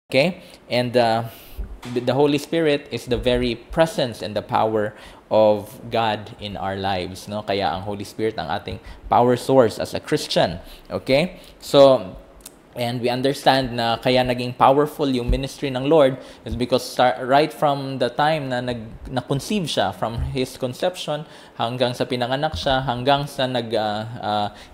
Okay? And the Holy Spirit is the very presence and the power of God in our lives, no? Kaya ang Holy Spirit ang ating power source as a Christian. Okay? So, and we understand na kaya naging powerful yung ministry ng Lord is because right from the time na na-conceive siya, from his conception hanggang sa pinanganak siya, hanggang sa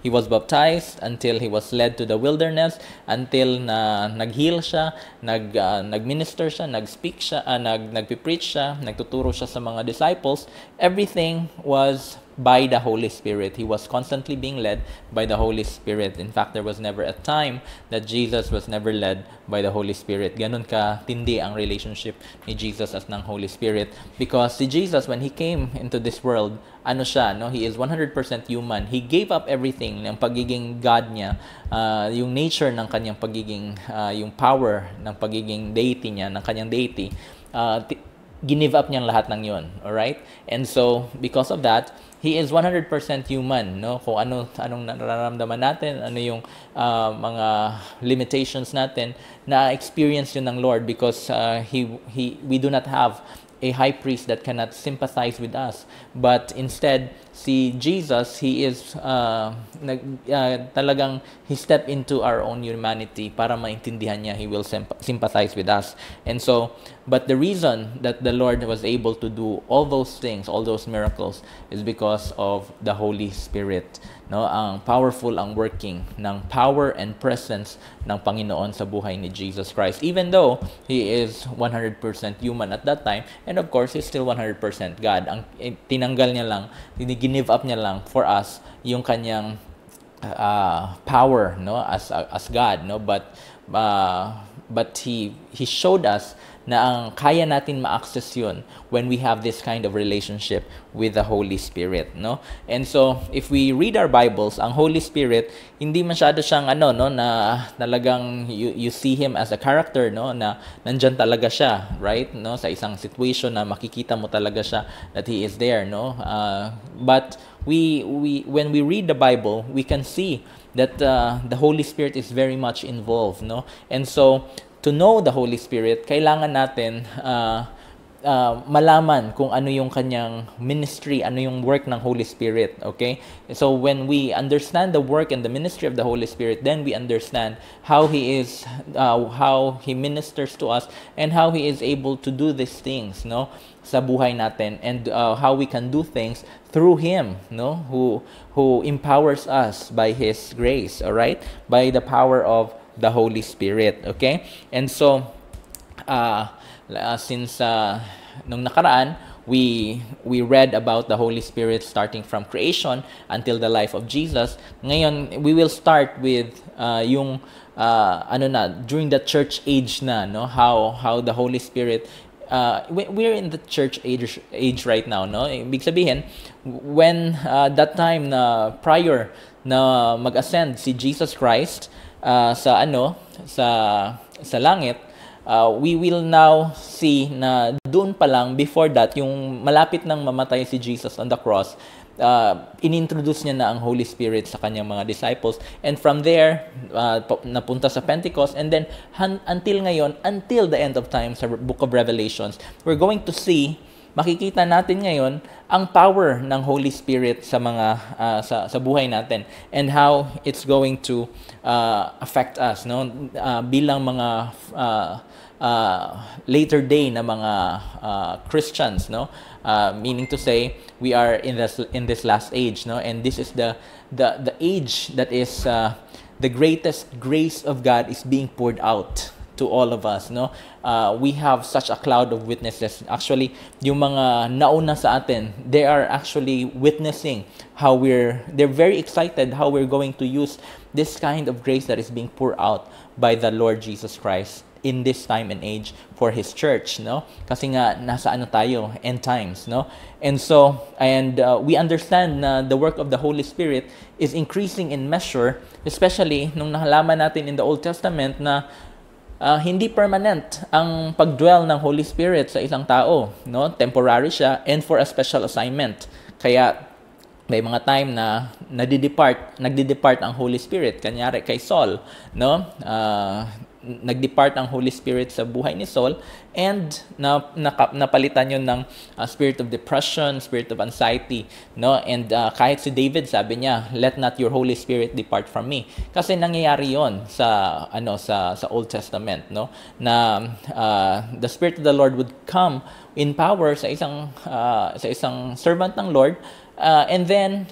he was baptized, until he was led to the wilderness, until na nag-heal siya, nag-minister siya, nag-speak siya, nagpipreach siya, nagtuturo siya sa mga disciples, everything was by the Holy Spirit. He was constantly being led by the Holy Spirit. In fact, there was never a time that Jesus was never led by the Holy Spirit. Ganun ka tindi ang relationship ni Jesus as ng Holy Spirit. Because si Jesus, when he came into this world, ano siya, no? He is 100% human. He gave up everything, ng pagiging God niya, yung nature ng kanyang pagiging, yung power ng pagiging deity niya, ng kanyang deity, ginive up niyang lahat ng yun. Alright? And so, because of that, he is 100% human, no? Kung anong nararamdaman natin, ano yung mga limitations natin, na-experience yun ng Lord because we do not have a high priest that cannot sympathize with us. But instead, si Jesus, he is talagang he stepped into our own humanity para maintindihan niya, he will sympathize with us. And so, but the reason that the Lord was able to do all those things, all those miracles, is because of the Holy Spirit. No, ang powerful ang working ng power and presence ng Panginoon sa buhay ni Jesus Christ. Even though he is 100% human at that time, and of course, he's still 100% God. Ang tinanggal niya lang, give up niya lang for us yung kanyang power, no, as God, no, but he showed us na ang kaya natin ma-access yun when we have this kind of relationship with the Holy Spirit, no? And so, if we read our Bibles, ang Holy Spirit, hindi masyado siyang na talagang you see him as a character, no? Na nandyan talaga siya, right? No? Sa isang situation na makikita mo talaga siya that he is there, no? But when we read the Bible, we can see that the Holy Spirit is very much involved, no? And so, to know the Holy Spirit, kailangan natin malaman kung ano yung kanyang ministry, ano yung work ng Holy Spirit, okay? So when we understand the work and the ministry of the Holy Spirit, then we understand how he ministers to us and how he is able to do these things, no, sa buhay natin, and how we can do things through him, no, who empowers us by his grace, all right, by the power of the Holy Spirit, okay? And so, since nung nakaraan, we read about the Holy Spirit starting from creation until the life of Jesus. Ngayon, we will start with during the church age na, no? How the Holy Spirit, we're in the church age right now, no? Ibig sabihin, when that time na prior na mag-ascend si Jesus Christ sa langit, we will now see na doon pa lang, before that, yung malapit nang mamatay si Jesus on the cross, inintroduce niya na ang Holy Spirit sa kanyang mga disciples, and from there napunta sa Pentecost, and then until ngayon, until the end of time sa Book of Revelations, we're going to see, makikita natin ngayon ang power ng Holy Spirit sa mga sa buhay natin, and how it's going to affect us, no, bilang mga later day na mga Christians, no, meaning to say we are in this last age, no, and this is the age that is the greatest grace of God is being poured out to all of us, no? We have such a cloud of witnesses. Actually, yung mga nauna sa atin, they are actually witnessing how they're very excited how we're going to use this kind of grace that is being poured out by the Lord Jesus Christ in this time and age for His church, no? Kasi nga, nasa tayo, end times, no? And so, we understand na the work of the Holy Spirit is increasing in measure, especially nung nahalaman natin in the Old Testament na hindi permanent ang pagdwell ng Holy Spirit sa isang tao, no? Temporary siya and for a special assignment. Kaya may mga time na nagdi-depart ang Holy Spirit, kanyari kay Saul, no? nag-depart ang Holy Spirit sa buhay ni Saul, and napalitan yun ng spirit of depression, spirit of anxiety, no? And kahit si David, sabi niya, let not your Holy Spirit depart from me. Kasi nangyayari yon sa sa Old Testament, no? Na the Spirit of the Lord would come in power sa isang servant ng Lord, and then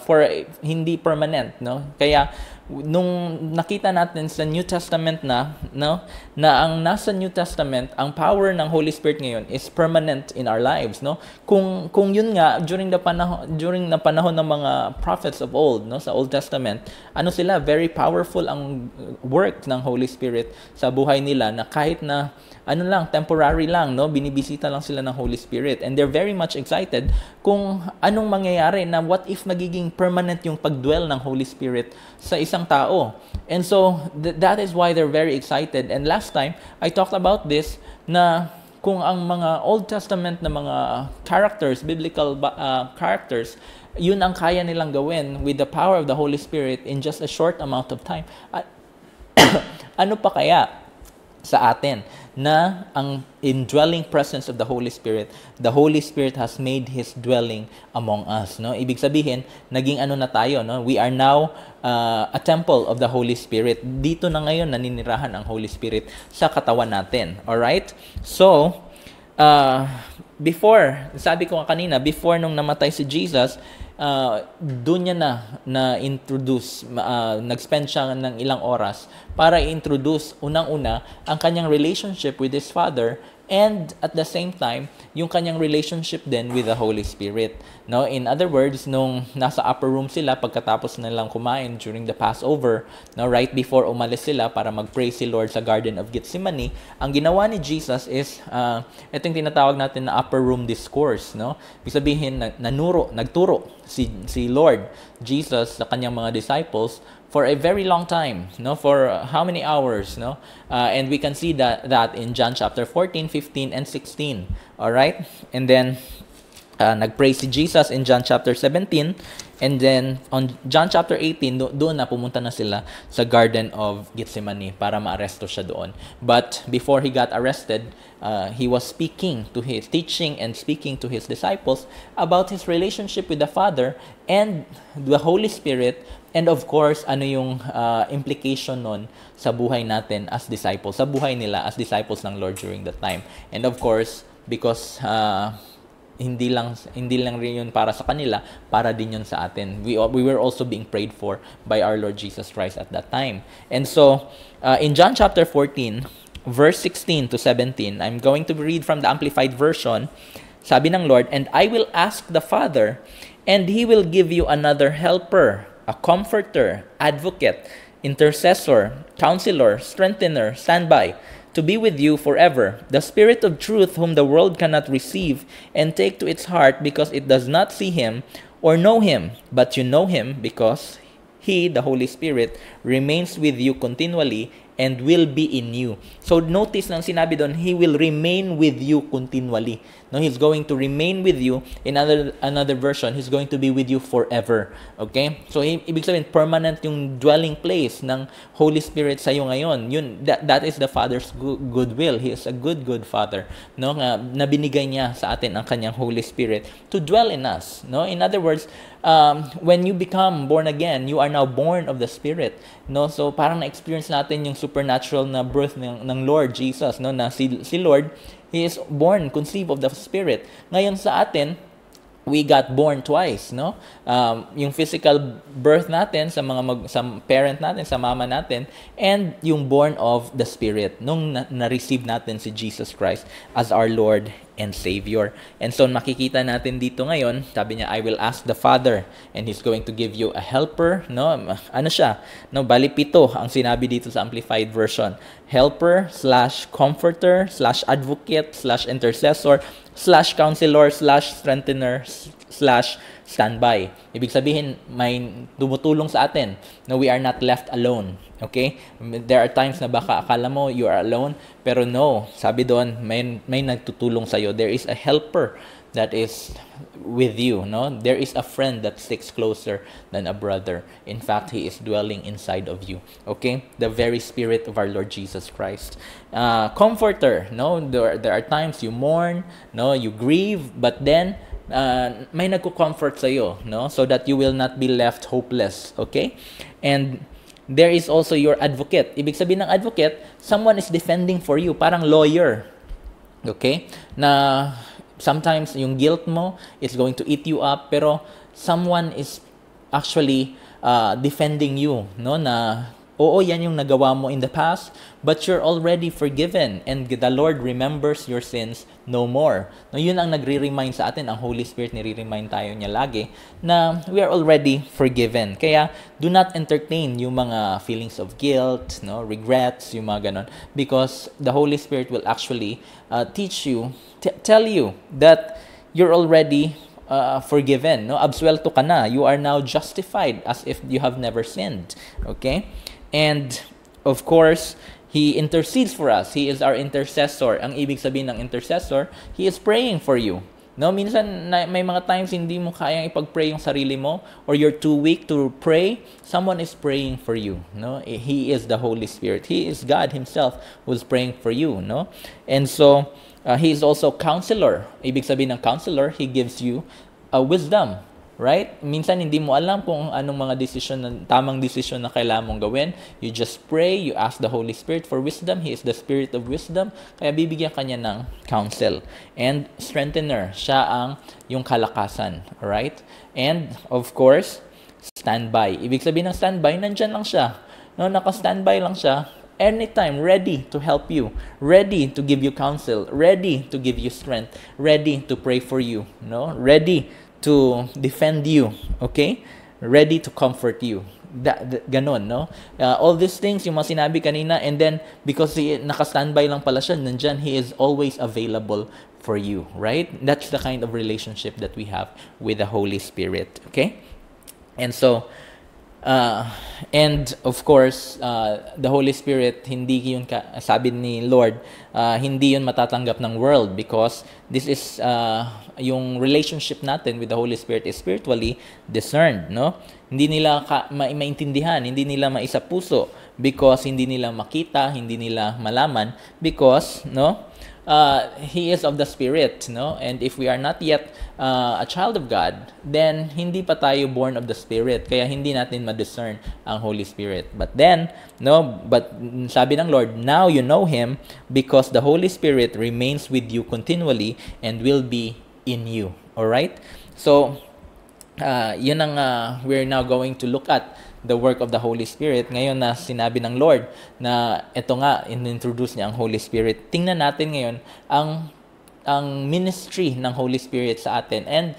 for hindi permanent, no? Kaya nung nakita natin sa New Testament na ang nasa New Testament, ang power ng Holy Spirit ngayon is permanent in our lives, no? Kung yun nga during the panahon ng mga prophets of old, no, sa Old Testament, sila, very powerful ang work ng Holy Spirit sa buhay nila, na kahit na temporary lang, no, binibisita lang sila ng Holy Spirit, and they're very much excited kung anong mangyayari, na what if magiging permanent yung pagdwell ng Holy Spirit sa isang tao. And so that is why they're very excited. And last time I talked about this, na kung ang mga Old Testament na mga characters, biblical characters, yun ang kaya nilang gawin with the power of the Holy Spirit in just a short amount of time, ano pa kaya sa atin, na ang indwelling presence of the Holy Spirit has made His dwelling among us, no? Ibig sabihin, naging na tayo, no? We are now a temple of the Holy Spirit. Dito na ngayon naninirahan ang Holy Spirit sa katawan natin. Alright? So, sabi ko kanina, before nung namatay si Jesus, doon niya na-introduce, nag-spend siya ng ilang oras para i-introduce unang-una ang kanyang relationship with His Father, and at the same time, yung kanyang relationship din with the Holy Spirit. No? In other words, nung nasa upper room sila, pagkatapos nilang kumain during the Passover, no, right before umalis sila para mag-pray si Lord sa Garden of Gethsemane, ang ginawa ni Jesus is, ito yung tinatawag natin na upper room discourse. No? Ibig sabihin, nagturo si Lord Jesus sa kanyang mga disciples for a very long time, no? For how many hours, no? And we can see that in John chapter 14, 15, and 16. All right? And then nagpray si Jesus in John chapter 17, and then on John chapter 18, doon na pumunta na sila sa Garden of Gethsemane para maaresto siya doon. But before he got arrested, he was teaching and speaking to his disciples about his relationship with the Father and the Holy Spirit, and of course, ano yung implication nun sa buhay natin as disciples, sa buhay nila as disciples ng Lord during that time. And of course, because hindi lang rin yun para sa kanila, para din yun sa atin. We were also being prayed for by our Lord Jesus Christ at that time. And so, in John chapter 14, verse 16 to 17, I'm going to read from the Amplified Version. Sabi ng Lord, "And I will ask the Father, and He will give you another helper, a comforter, advocate, intercessor, counselor, strengthener, standby, to be with you forever, the Spirit of truth, whom the world cannot receive and take to its heart, because it does not see Him or know Him, but you know Him, because He, the Holy Spirit, remains with you continually and will be in you." So notice nang sinabi doon, He will remain with you continually. No, He's going to remain with you. In another version, He's going to be with you forever. Okay? So ibig sabihin, permanent yung dwelling place ng Holy Spirit sa iyo ngayon. That is the Father's good will. He is a good Father. No, na binigay niya sa atin ang kanyang Holy Spirit to dwell in us. No, in other words, when you become born again, you are now born of the Spirit. No, so parang na-experience natin yung supernatural na birth ng Lord Jesus, no, na si Lord, He is born, conceived of the Spirit. Ngayon sa atin, we got born twice, no? Yung physical birth natin sa parent natin, sa mama natin, and yung born of the Spirit nung na-receive natin si Jesus Christ as our Lord and Savior. And so makikita natin dito ngayon, sabi niya, "I will ask the Father, and He's going to give you a helper." No, ano siya? No, bali 7 ang sinabi dito sa Amplified Version. Helper / comforter / advocate / intercessor / counselor / strengthener / standby. Ibig sabihin, may tumutulong sa atin na we are not left alone. Okay? There are times na baka akala mo you are alone, pero no, sabi doon, may nagtutulong sa'yo. There is a helper that is with you, no? There is a friend that sticks closer than a brother. In fact, he is dwelling inside of you. Okay? The very Spirit of our Lord Jesus Christ. Comforter, no? There are times you mourn, no? You grieve, but then may nagko-comfort sa iyo, no? So that you will not be left hopeless. Okay? And there is also your advocate. Ibig sabihin ng advocate, someone is defending for you, parang lawyer. Okay? Na sometimes yung guilt mo is going to eat you up, pero someone is actually defending you, no? Na oo, yan yung nagawa mo in the past, but you're already forgiven and the Lord remembers your sins no more. No, yun ang nagre-remind sa atin, ang Holy Spirit nire-remind tayo niya lagi na we are already forgiven. Kaya do not entertain yung mga feelings of guilt, no, regrets, yung mga ganon, because the Holy Spirit will actually teach you, tell you that you're already forgiven, no? Absuelto ka na. You are now justified as if you have never sinned. Okay? And of course, He intercedes for us. He is our intercessor. Ang ibig sabihin ng intercessor, He is praying for you. No, minsan may mga times hindi mo kayang ipag-pray yung sarili mo, or you're too weak to pray. Someone is praying for you. No, He is the Holy Spirit. He is God Himself who's praying for you. No, and so He is also counselor. Ibig sabihin ng counselor, He gives you wisdom. Right? Minsan hindi mo alam kung anong mga tamang desisyon na kailangan mong gawin. You just pray, you ask the Holy Spirit for wisdom. He is the Spirit of wisdom. Kaya bibigyan ka niya ng counsel. And strengthener, siya ang yung kalakasan. Right? And of course, standby. Ibig sabihin ng standby, nandyan lang siya. No, naka-standby lang siya. Anytime, ready to help you, ready to give you counsel, ready to give you strength, ready to pray for you, no? Ready to defend you, okay? Ready to comfort you. Ganon, no? All these things, yung mga sinabi kanina, and then, because naka-standby lang pala siya, nandyan, He is always available for you, right? That's the kind of relationship that we have with the Holy Spirit, okay? And so, and of course, the Holy Spirit, hindi yun, sabi ni Lord, hindi yun matatanggap ng world, because this is, yung relationship natin with the Holy Spirit is spiritually discerned, no? Hindi nila maintindihan, hindi nila maisapuso, because hindi nila makita, hindi nila malaman, because, no? He is of the Spirit, no? And if we are not yet a child of God, then hindi pa tayo born of the Spirit. Kaya hindi natin ma-discern ang Holy Spirit. But then, no, but sabi ng Lord, now you know Him because the Holy Spirit remains with you continually and will be in you. All right? So, yun ang we're now going to look at the work of the Holy Spirit. Ngayon na sinabi ng Lord na ito nga, in-introduce niya ang Holy Spirit. Tingnan natin ngayon ang ministry ng Holy Spirit sa atin and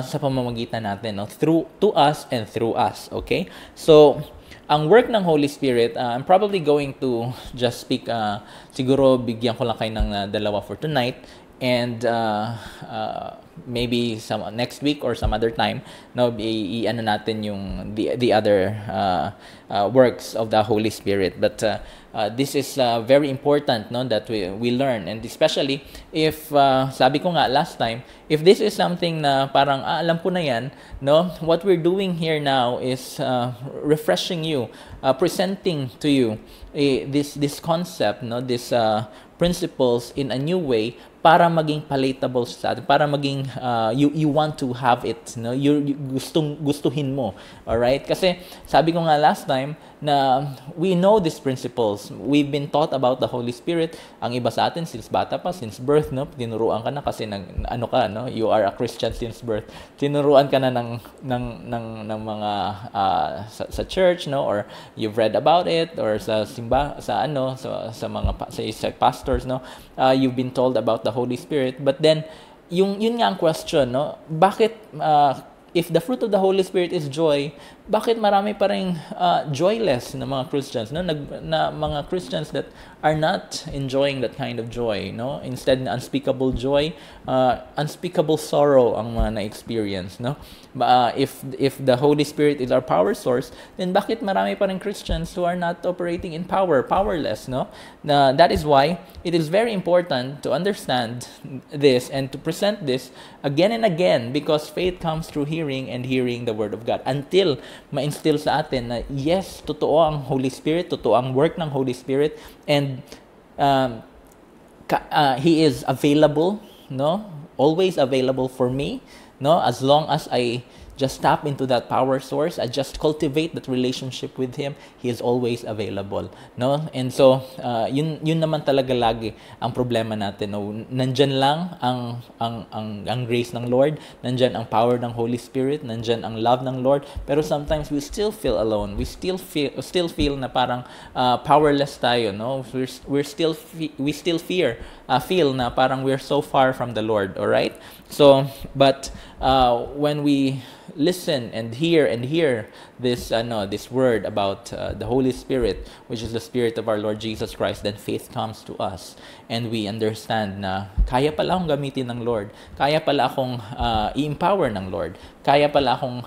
sa pamamagitan natin, no? To us and through us. Okay? So, ang work ng Holy Spirit, I'm probably going to just speak, siguro bigyan ko lang kayo ng dalawa for tonight. And maybe some next week or some other time, no, i-ano natin yung the other works of the Holy Spirit. But this is very important, no, that we learn, and especially if sabi ko nga last time, if this is something na parang alam ko na yan, no, what we're doing here now is refreshing you, presenting to you this concept, no, this principles in a new way para maging palatable sa atin, para maging you want to have it, no? You gustuhin mo. All right? Kasi sabi ko nga last time na we know these principles. We've been taught about the Holy Spirit. Ang iba sa atin since bata pa, since birth, no? Tinuruan ka na kasi ano ka, no? You are a Christian since birth. Tinuruan ka na ng mga sa church, no? Or you've read about it, or sa simba, sa mga sa pastors, no? You've been told about the Holy Spirit, but then yun nga ang question, no? Bakit if the fruit of the Holy Spirit is joy, bakit marami pa ring joyless na mga Christians, no? Na mga Christians that are not enjoying that kind of joy, no? Instead, unspeakable joy, unspeakable sorrow ang mga na-experience, no? If the Holy Spirit is our power source, then bakit marami pa ring Christians who are not operating in powerless, no? That is why it is very important to understand this and to present this again and again, because faith comes through hearing, and hearing the Word of God, until ma-instill sa atin na yes, totoo ang Holy Spirit, totoo ang work ng Holy Spirit, and He is available, no? Always available for me, no? As long as I just tap into that power source, I just cultivate that relationship with Him, He is always available, no? And so, yun naman talaga lagi ang problema natin, no? Nandyan lang ang grace ng Lord, nandyan ang power ng Holy Spirit, nandyan ang love ng Lord, pero sometimes we still feel alone, we still feel na parang powerless tayo, no? We still feel na parang we're so far from the Lord, all right? So, but when we listen and hear this this word about the Holy Spirit, which is the Spirit of our Lord Jesus Christ, then faith comes to us, and we understand na kaya pala akong gamitin ng Lord, kaya pala akong i-empower ng Lord, kaya pala akong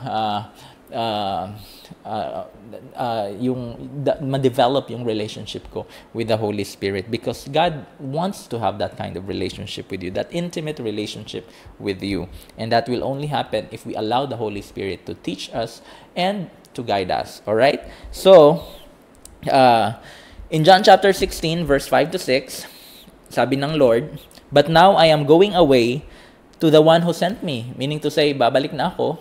ma-develop yung relationship ko with the Holy Spirit, because God wants to have that kind of relationship with you, that intimate relationship with you, and that will only happen if we allow the Holy Spirit to teach us and to guide us. All right? So, in John chapter 16, verse 5 to 6, sabi ng Lord, "But now I am going away to the one who sent me," meaning to say, babalik na ako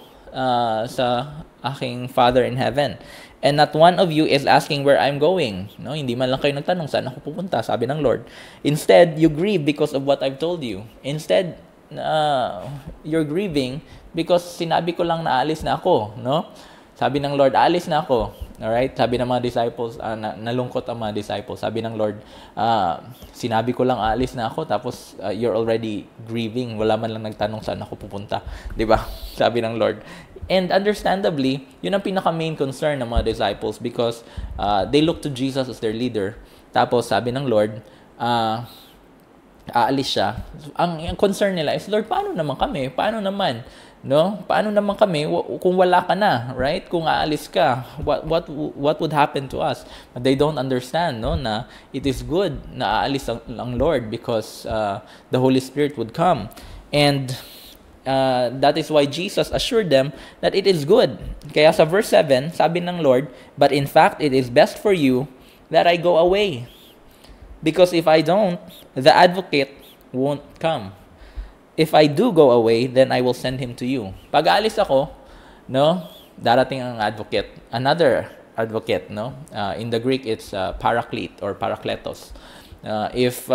sa aking Father in heaven. "And not one of you is asking where I'm going." No, hindi man lang kayo nagtanong saan ako pupunta, sabi ng Lord. "Instead, you grieve because of what I've told you." Instead, you're grieving because sinabi ko lang na aalis na ako, no? Sabi ng Lord, aalis na ako. Alright? Sabi ng mga disciples, nalungkot ang mga disciples. Sabi ng Lord, sinabi ko lang aalis na ako, tapos you're already grieving. Wala man lang nagtanong saan ako pupunta. Diba? Sabi ng Lord. And understandably, yun ang pinaka-main concern ng mga disciples, because they look to Jesus as their leader. Tapos sabi ng Lord, aalis siya. Ang concern nila is, Lord, paano naman kami? Paano naman? No? Paano naman kami kung wala ka na, right? Kung aalis ka, what would happen to us? But they don't understand, no, na it is good na aalis ang Lord, because the Holy Spirit would come. And that is why Jesus assured them that it is good. Kaya sa verse 7, sabi ng Lord, "But in fact, it is best for you that I go away. Because if I don't, the advocate won't come. If I do go away, then I will send him to you." Pag aalis ako, no, darating ang advocate, another advocate, no? In the Greek, it's paraclete or parakletos. If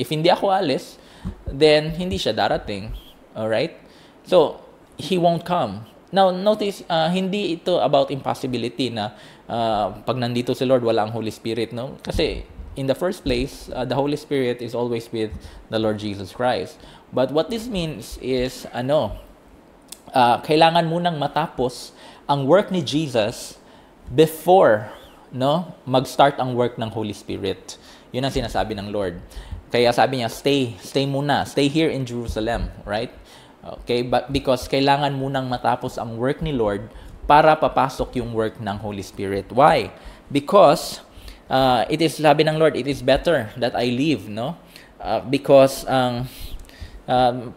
hindi ako alis, then hindi siya darating. All right? So, he won't come. Now, notice, hindi ito about impossibility na pag nandito si Lord, wala ang Holy Spirit, no? Kasi, in the first place, the Holy Spirit is always with the Lord Jesus Christ. But what this means is, kailangan munang matapos ang work ni Jesus before, no, mag-start ang work ng Holy Spirit. Yun ang sinasabi ng Lord. Kaya sabi niya, stay muna. Stay here in Jerusalem, right? Okay, but because kailangan munang matapos ang work ni Lord para papasok yung work ng Holy Spirit. Why? Because it is, sabi ng Lord, it is better that I leave, no? Because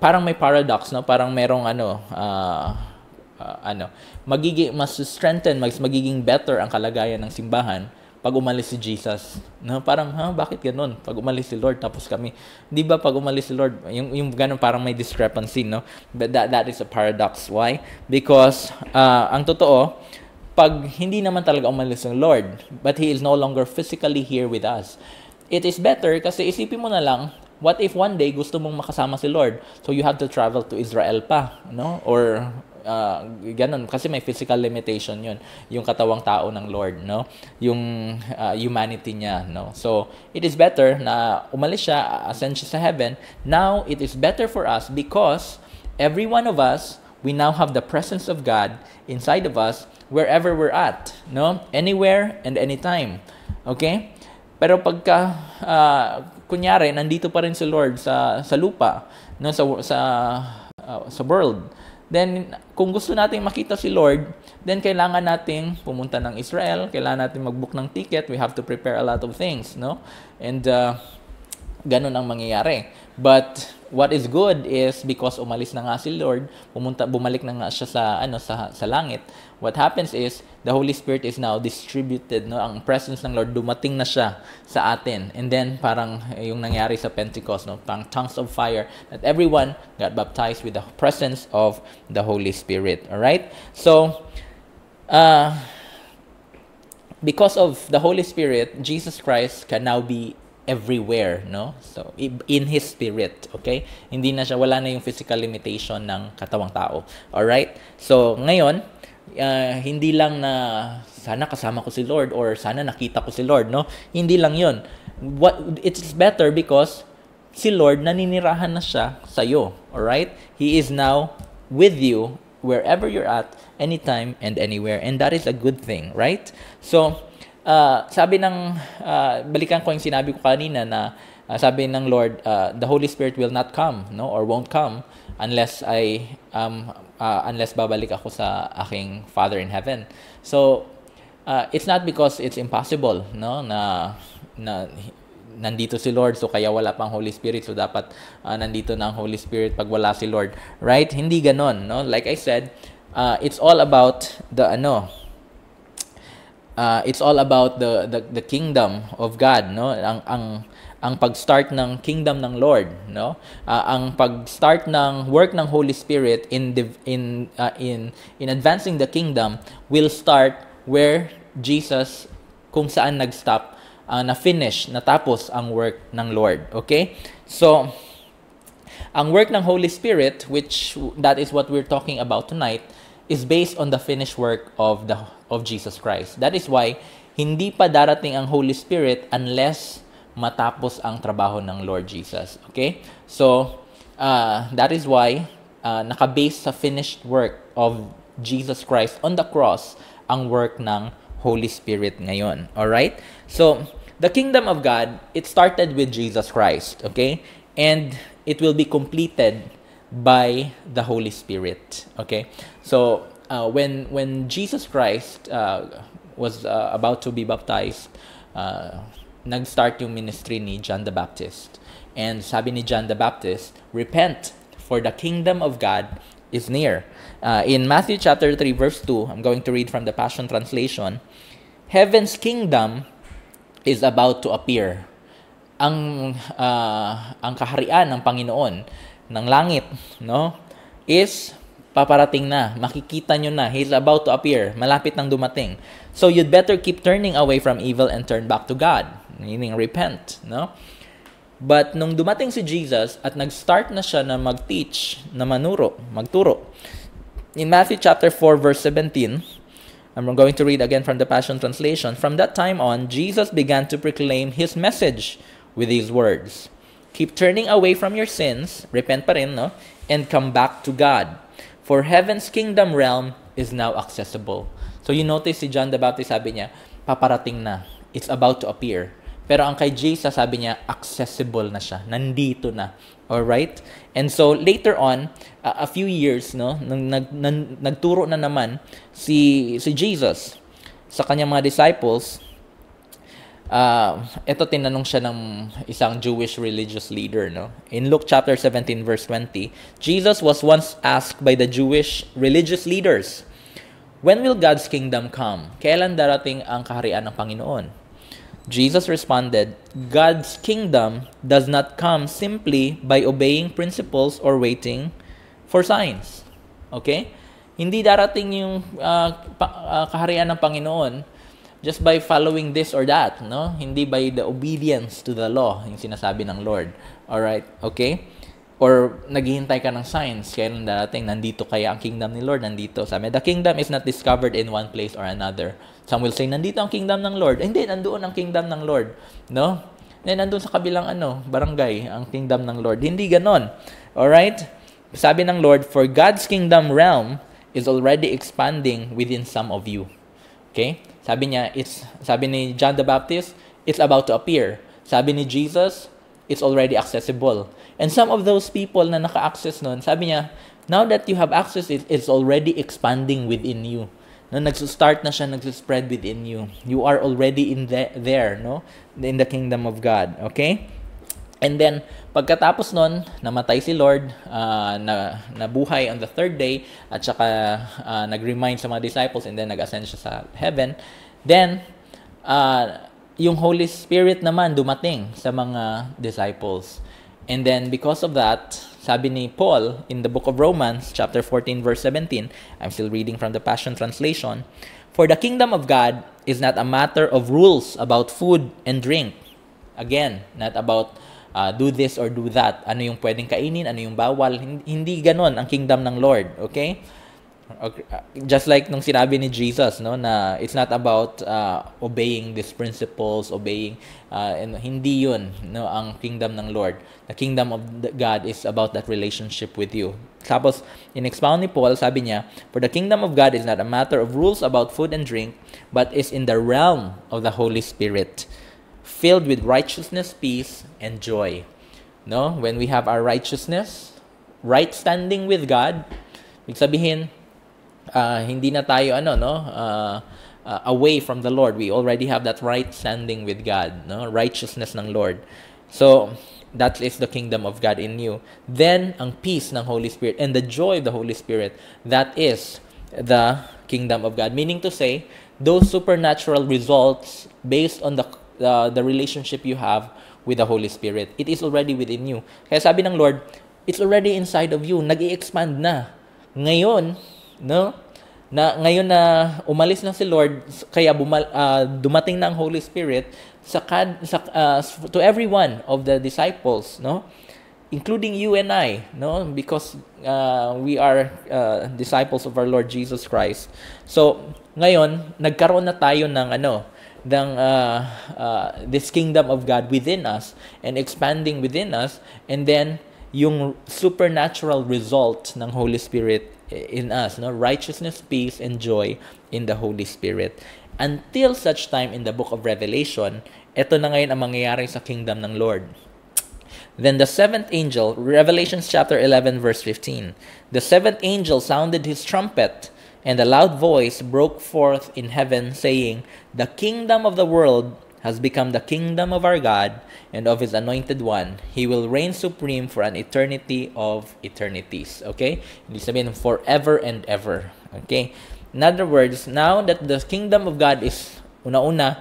parang may paradox, no? Parang merong mas strengthen, magiging better ang kalagayan ng simbahan pag umalis si Jesus, no? Parang bakit ganun? Pag umalis si Lord tapos kami, 'di ba, pag umalis si Lord, yung ganun, parang may discrepancy, no? But that is a paradox. Why? Because ang totoo, pag hindi naman talaga umalis ng Lord, but He is no longer physically here with us, it is better, kasi isipin mo na lang, what if one day gusto mong makasama si Lord, so you have to travel to Israel pa, no? Or ganun, kasi may physical limitation yun, yung katawang tao ng Lord, no? Yung humanity niya, no? So it is better na umalis siya, ascend siya sa heaven. Now it is better for us because every one of us we now have the presence of God inside of us wherever we're at, no? Anywhere and anytime. Okay? Pero pagka kunyari nandito pa rin si Lord sa lupa, no, sa world, then kung gusto nating makita si Lord, then kailangan nating pumunta ng Israel, kailangan nating mag-book ng ticket, we have to prepare a lot of things, no? And ganun ang mangyayari. But what is good is because umalis na nga si Lord, bumalik na nga siya sa langit. What happens is the Holy Spirit is now distributed, no? Ang presence ng Lord dumating na siya sa atin. And then parang yung nangyari sa Pentecost, no? Parang tongues of fire, that everyone got baptized with the presence of the Holy Spirit. All right? So because of the Holy Spirit, Jesus Christ can now be everywhere, no? So in His Spirit, okay? Hindi na siya, wala na yung physical limitation ng katawang tao. All right? So ngayon, hindi lang na sana kasama ko si Lord or sana nakita ko si Lord, no? Hindi lang 'yon. It's better because si Lord naninirahan na siya sa iyo. All right? He is now with you wherever you're at, anytime and anywhere, and that is a good thing, right? So sabi ng balikan ko yung sinabi ko kanina na sabi ng Lord, the Holy Spirit will not come, no, or won't come unless unless babalik ako sa aking Father in heaven. So it's not because it's impossible, no, na nandito si Lord, so kaya wala pang Holy Spirit, so dapat nandito na ang Holy Spirit pag wala si Lord, right? Hindi ganon, no? Like I said, it's all about it's all about the kingdom of God, no? Ang pag-start ng kingdom ng Lord, no? Ang pag-start ng work ng Holy Spirit in advancing the kingdom will start where Jesus kung saan nag-stop, na-finish, natapos ang work ng Lord. Okay? So ang work ng Holy Spirit, which that is what we're talking about tonight, is based on the finished work of Jesus Christ. That is why hindi pa darating ang Holy Spirit unless matapos ang trabaho ng Lord Jesus. Okay? So, that is why naka-base sa finished work of Jesus Christ on the cross ang work ng Holy Spirit ngayon. Alright? So, the kingdom of God, it started with Jesus Christ. Okay? And it will be completed by the Holy Spirit. Okay? So, when Jesus Christ was about to be baptized, nag-start yung ministry ni John the Baptist. And sabi ni John the Baptist, repent, for the kingdom of God is near. In Matthew chapter 3, verse 2, I'm going to read from the Passion Translation, heaven's kingdom is about to appear. Ang kaharian ng Panginoon ng langit, no, is paparating na. Makikita nyo na. He's about to appear. Malapit nang dumating. So you'd better keep turning away from evil and turn back to God. Meaning repent, no? But nung dumating si Jesus at nag-start na siya na mag-teach, na magturo. In Matthew chapter 4 verse 17, I'm going to read again from the Passion Translation. From that time on, Jesus began to proclaim His message with these words. Keep turning away from your sins, repent pa rin, no? And come back to God. For heaven's kingdom realm is now accessible. So you notice si John the Baptist, sabi niya, paparating na. It's about to appear. Pero ang kay Jesus, sabi niya, accessible na siya. Nandito na. Alright? And so later on, a few years, no, nagturo na naman si Jesus sa kanyang mga disciples. Ito tinanong siya ng isang Jewish religious leader, no? In Luke chapter 17 verse 20, Jesus was once asked by the Jewish religious leaders, when will God's kingdom come? Kailan darating ang kaharian ng Panginoon? Jesus responded, God's kingdom does not come simply by obeying principles or waiting for signs. Okay? Hindi darating yung kaharian ng Panginoon just by following this or that, no? Hindi by the obedience to the law, yung sinasabi ng Lord. Alright, okay? Or naghihintay ka ng signs, kailan darating, nandito kaya ang kingdom ni Lord, nandito. Sabi, the kingdom is not discovered in one place or another. Some will say, nandito ang kingdom ng Lord. Hindi, nandoon ang kingdom ng Lord. No? Nandun sa kabilang barangay, ang kingdom ng Lord. Hindi ganon. Alright? sabi ng Lord, for God's kingdom realm is already expanding within some of you. Okay? Sabi niya, sabi ni John the Baptist, it's about to appear. Sabi ni Jesus, it's already accessible. And some of those people na naka-access nun, sabi niya, now that you have access, it's already expanding within you. No, nag-start na siya, nag-spread within you. You are already in there, no? In the kingdom of God. Okay? And then, pagkatapos nun, namatay si Lord, nabuhay on the third day, at saka nag-remind sa mga disciples, and then nag-ascend siya sa heaven. Then, yung Holy Spirit naman dumating sa mga disciples. And then, because of that, sabi ni Paul in the book of Romans, chapter 14, verse 17, I'm still reading from the Passion Translation, for the kingdom of God is not a matter of rules about food and drink. Again, not about do this or do that. Ano yung pwedeng kainin, ano yung bawal. Hindi ganon ang kingdom ng Lord. Okay? Just like nung sinabi ni Jesus, no, na it's not about obeying these principles, and hindi yun, no, ang kingdom ng Lord. The kingdom of God is about that relationship with you. Tapos, in expound ni Paul, sabi niya, for the kingdom of God is not a matter of rules about food and drink, but is in the realm of the Holy Spirit, filled with righteousness, peace, and joy. No, when we have our righteousness, right standing with God, ibig sabihin, hindi na tayo away from the Lord. We already have that right standing with God, no? Righteousness ng Lord. So that is the kingdom of God in you. Then ang peace ng Holy Spirit and the joy of the Holy Spirit, that is the kingdom of God. Meaning to say, those supernatural results based on the relationship you have with the Holy Spirit, it is already within you. Kaya sabi ng Lord, it's already inside of you. Nag-i-expand na. Ngayon, no? Ngayon na umalis na si Lord, kaya dumating na ang Holy Spirit to every one of the disciples, no? Including you and I, no? Because we are disciples of our Lord Jesus Christ. So, ngayon, nagkaroon na tayo ng this kingdom of God within us and expanding within us, and then yung supernatural result ng Holy Spirit in us, no? Righteousness, peace, and joy in the Holy Spirit. Until such time in the book of Revelation, ito na ngayon ang mangyayari sa kingdom ng Lord. Then the seventh angel, Revelation chapter 11, verse 15, the seventh angel sounded his trumpet, and a loud voice broke forth in heaven, saying, the kingdom of the world has become the kingdom of our God and of His anointed one. He will reign supreme for an eternity of eternities. Okay? Ibig sabihin, forever and ever. Okay? In other words, now that the kingdom of God is una-una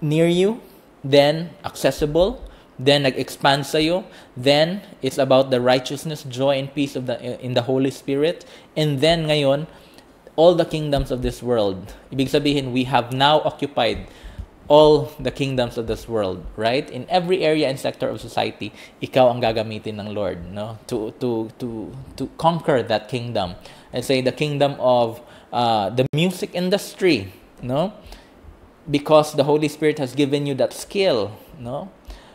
near you, then accessible, then nag-expand sa'yo, then it's about the righteousness, joy, and peace in the Holy Spirit, and then ngayon, all the kingdoms of this world. Ibig sabihin, we have now occupied all the kingdoms of this world, right? In every area and sector of society, ikaw ang gagamitin ng Lord, no? To conquer that kingdom. And say the kingdom of the music industry, no? Because the Holy Spirit has given you that skill, no?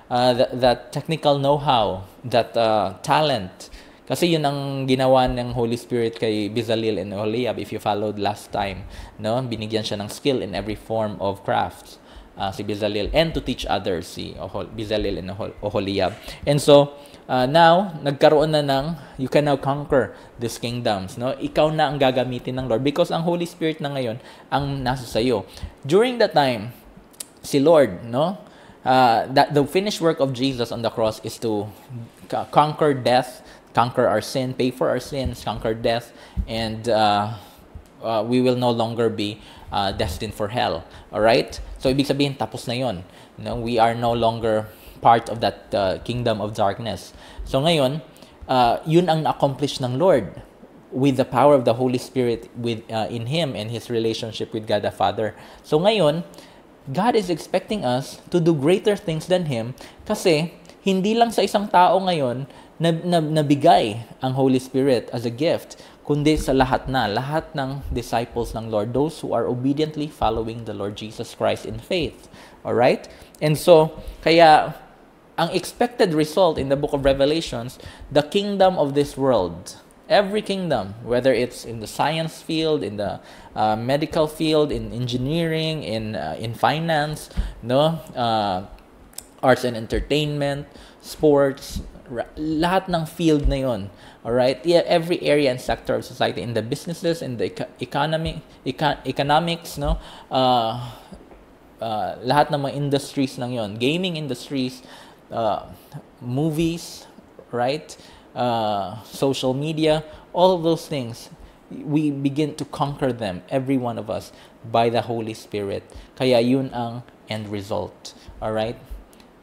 That technical know-how, that talent. Kasi yun ang ginawa ng Holy Spirit kay Bezalel and Oholiab. If you followed last time, no? Binigyan siya ng skill in every form of crafts. Si Bezalel, and to teach others, si Bezalel and Oholiab. And so, now, nagkaroon na you can now conquer these kingdoms. No? Ikaw na ang gagamitin ng Lord because ang Holy Spirit na ngayon ang nasa sayo. During that time, si Lord, no? That the finished work of Jesus on the cross is to conquer death, conquer our sin, pay for our sins, conquer death, and we will no longer be destined for hell. Alright? So, ibig sabihin, tapos na yun. No? We are no longer part of that kingdom of darkness. So, ngayon, yun ang na-accomplish ng Lord with the power of the Holy Spirit in Him and His relationship with God the Father. So, ngayon, God is expecting us to do greater things than Him kasi hindi lang sa isang tao ngayon nabigay ang Holy Spirit as a gift, kundi sa lahat ng disciples ng Lord, those who are obediently following the Lord Jesus Christ in faith. Alright? And so, kaya ang expected result in the book of Revelations, the kingdom of this world, every kingdom, whether it's in the science field, in the medical field, in engineering, in finance, no, arts and entertainment, sports, lahat ng field na yon. All right? Yeah, every area and sector of society, in the businesses, in the economics, no, lahat ng mga industries lang yon, gaming industries, movies, right? Social media, all of those things, we begin to conquer them, every one of us, by the Holy Spirit. Kaya yun ang end result. All right?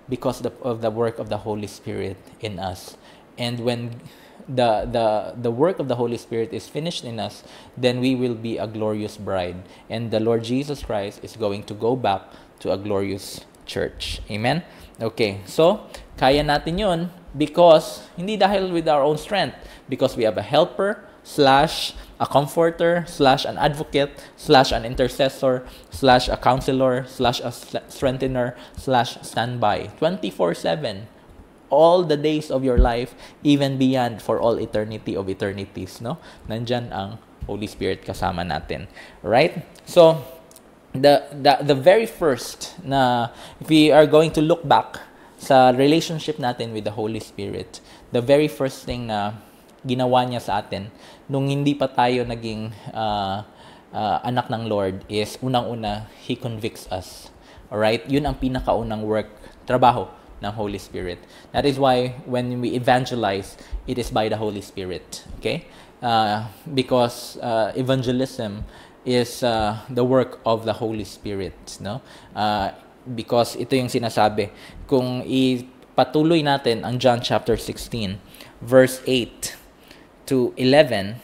Because of the work of the Holy Spirit in us. And when the work of the Holy Spirit is finished in us, then we will be a glorious bride. And the Lord Jesus Christ is going to go back to a glorious church. Amen? Okay, so, kaya natin yun because, hindi dahil with our own strength, because we have a helper, / a comforter, / an advocate, / an intercessor, / a counselor, / a strengthener, / standby. 24/7. All the days of your life, even beyond for all eternity of eternities, no? Nandyan ang Holy Spirit kasama natin. Right? So, the very first na, if we are going to look back sa relationship natin with the Holy Spirit, the very first thing na ginawa niya sa atin nung hindi pa tayo naging anak ng Lord is, unang-una, He convicts us. Alright? Yun ang pinakaunang trabaho ng Holy Spirit. That is why when we evangelize, it is by the Holy Spirit. Okay? Because evangelism is the work of the Holy Spirit, no? Because ito yung sinasabi, kung ipatuloy natin ang John chapter 16 verse 8 to 11,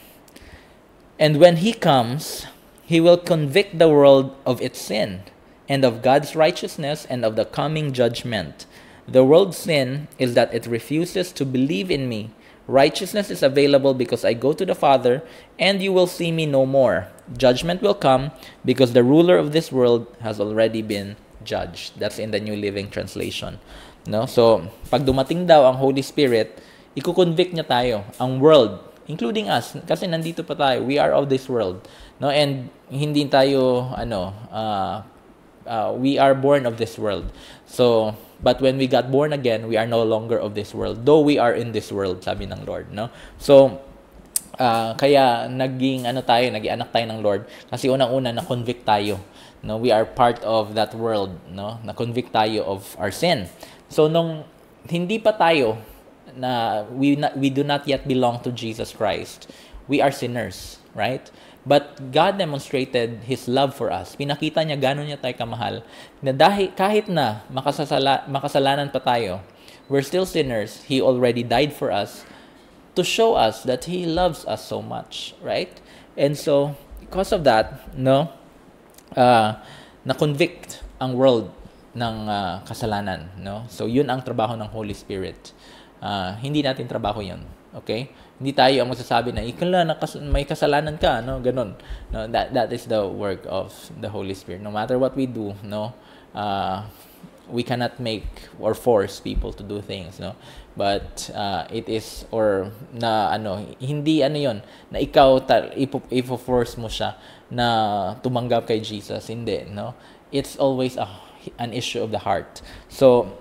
and when He comes, He will convict the world of its sin and of God's righteousness and of the coming judgment. The world's sin is that it refuses to believe in me. Righteousness is available because I go to the Father, and you will see me no more. Judgment will come because the ruler of this world has already been judged. That's in the New Living Translation. No? So, pag dumating daw ang Holy Spirit, iko-convict niya tayo, ang world, including us, kasi nandito pa tayo. We are of this world. No? And hindi tayo, we are born of this world. So, but when we got born again, we are no longer of this world. Though we are in this world, sabi ng Lord, no? So, kaya naging anak tayo ng Lord kasi unang-una na-convict tayo, no? We are part of that world, no? Na-convict tayo of our sin. So, nung hindi pa tayo we do not yet belong to Jesus Christ. We are sinners, right? But God demonstrated His love for us. Pinakita niya gano'n niya tayo kamahal. Na kahit na makasalanan pa tayo, we're still sinners. He already died for us to show us that He loves us so much, right? And so, because of that, no, na-convict ang world ng kasalanan, no? So, yun ang trabaho ng Holy Spirit. Hindi natin trabaho yun. Okay? Hindi tayo ang magsasabi na may kasalanan ka, no? Ganun. No, that is the work of the Holy Spirit. No matter what we do, no, we cannot make or force people to do things, no. But it is hindi yon na ikaw ifo-force mo siya na tumanggap kay Jesus, hindi, no. It's always an issue of the heart. So,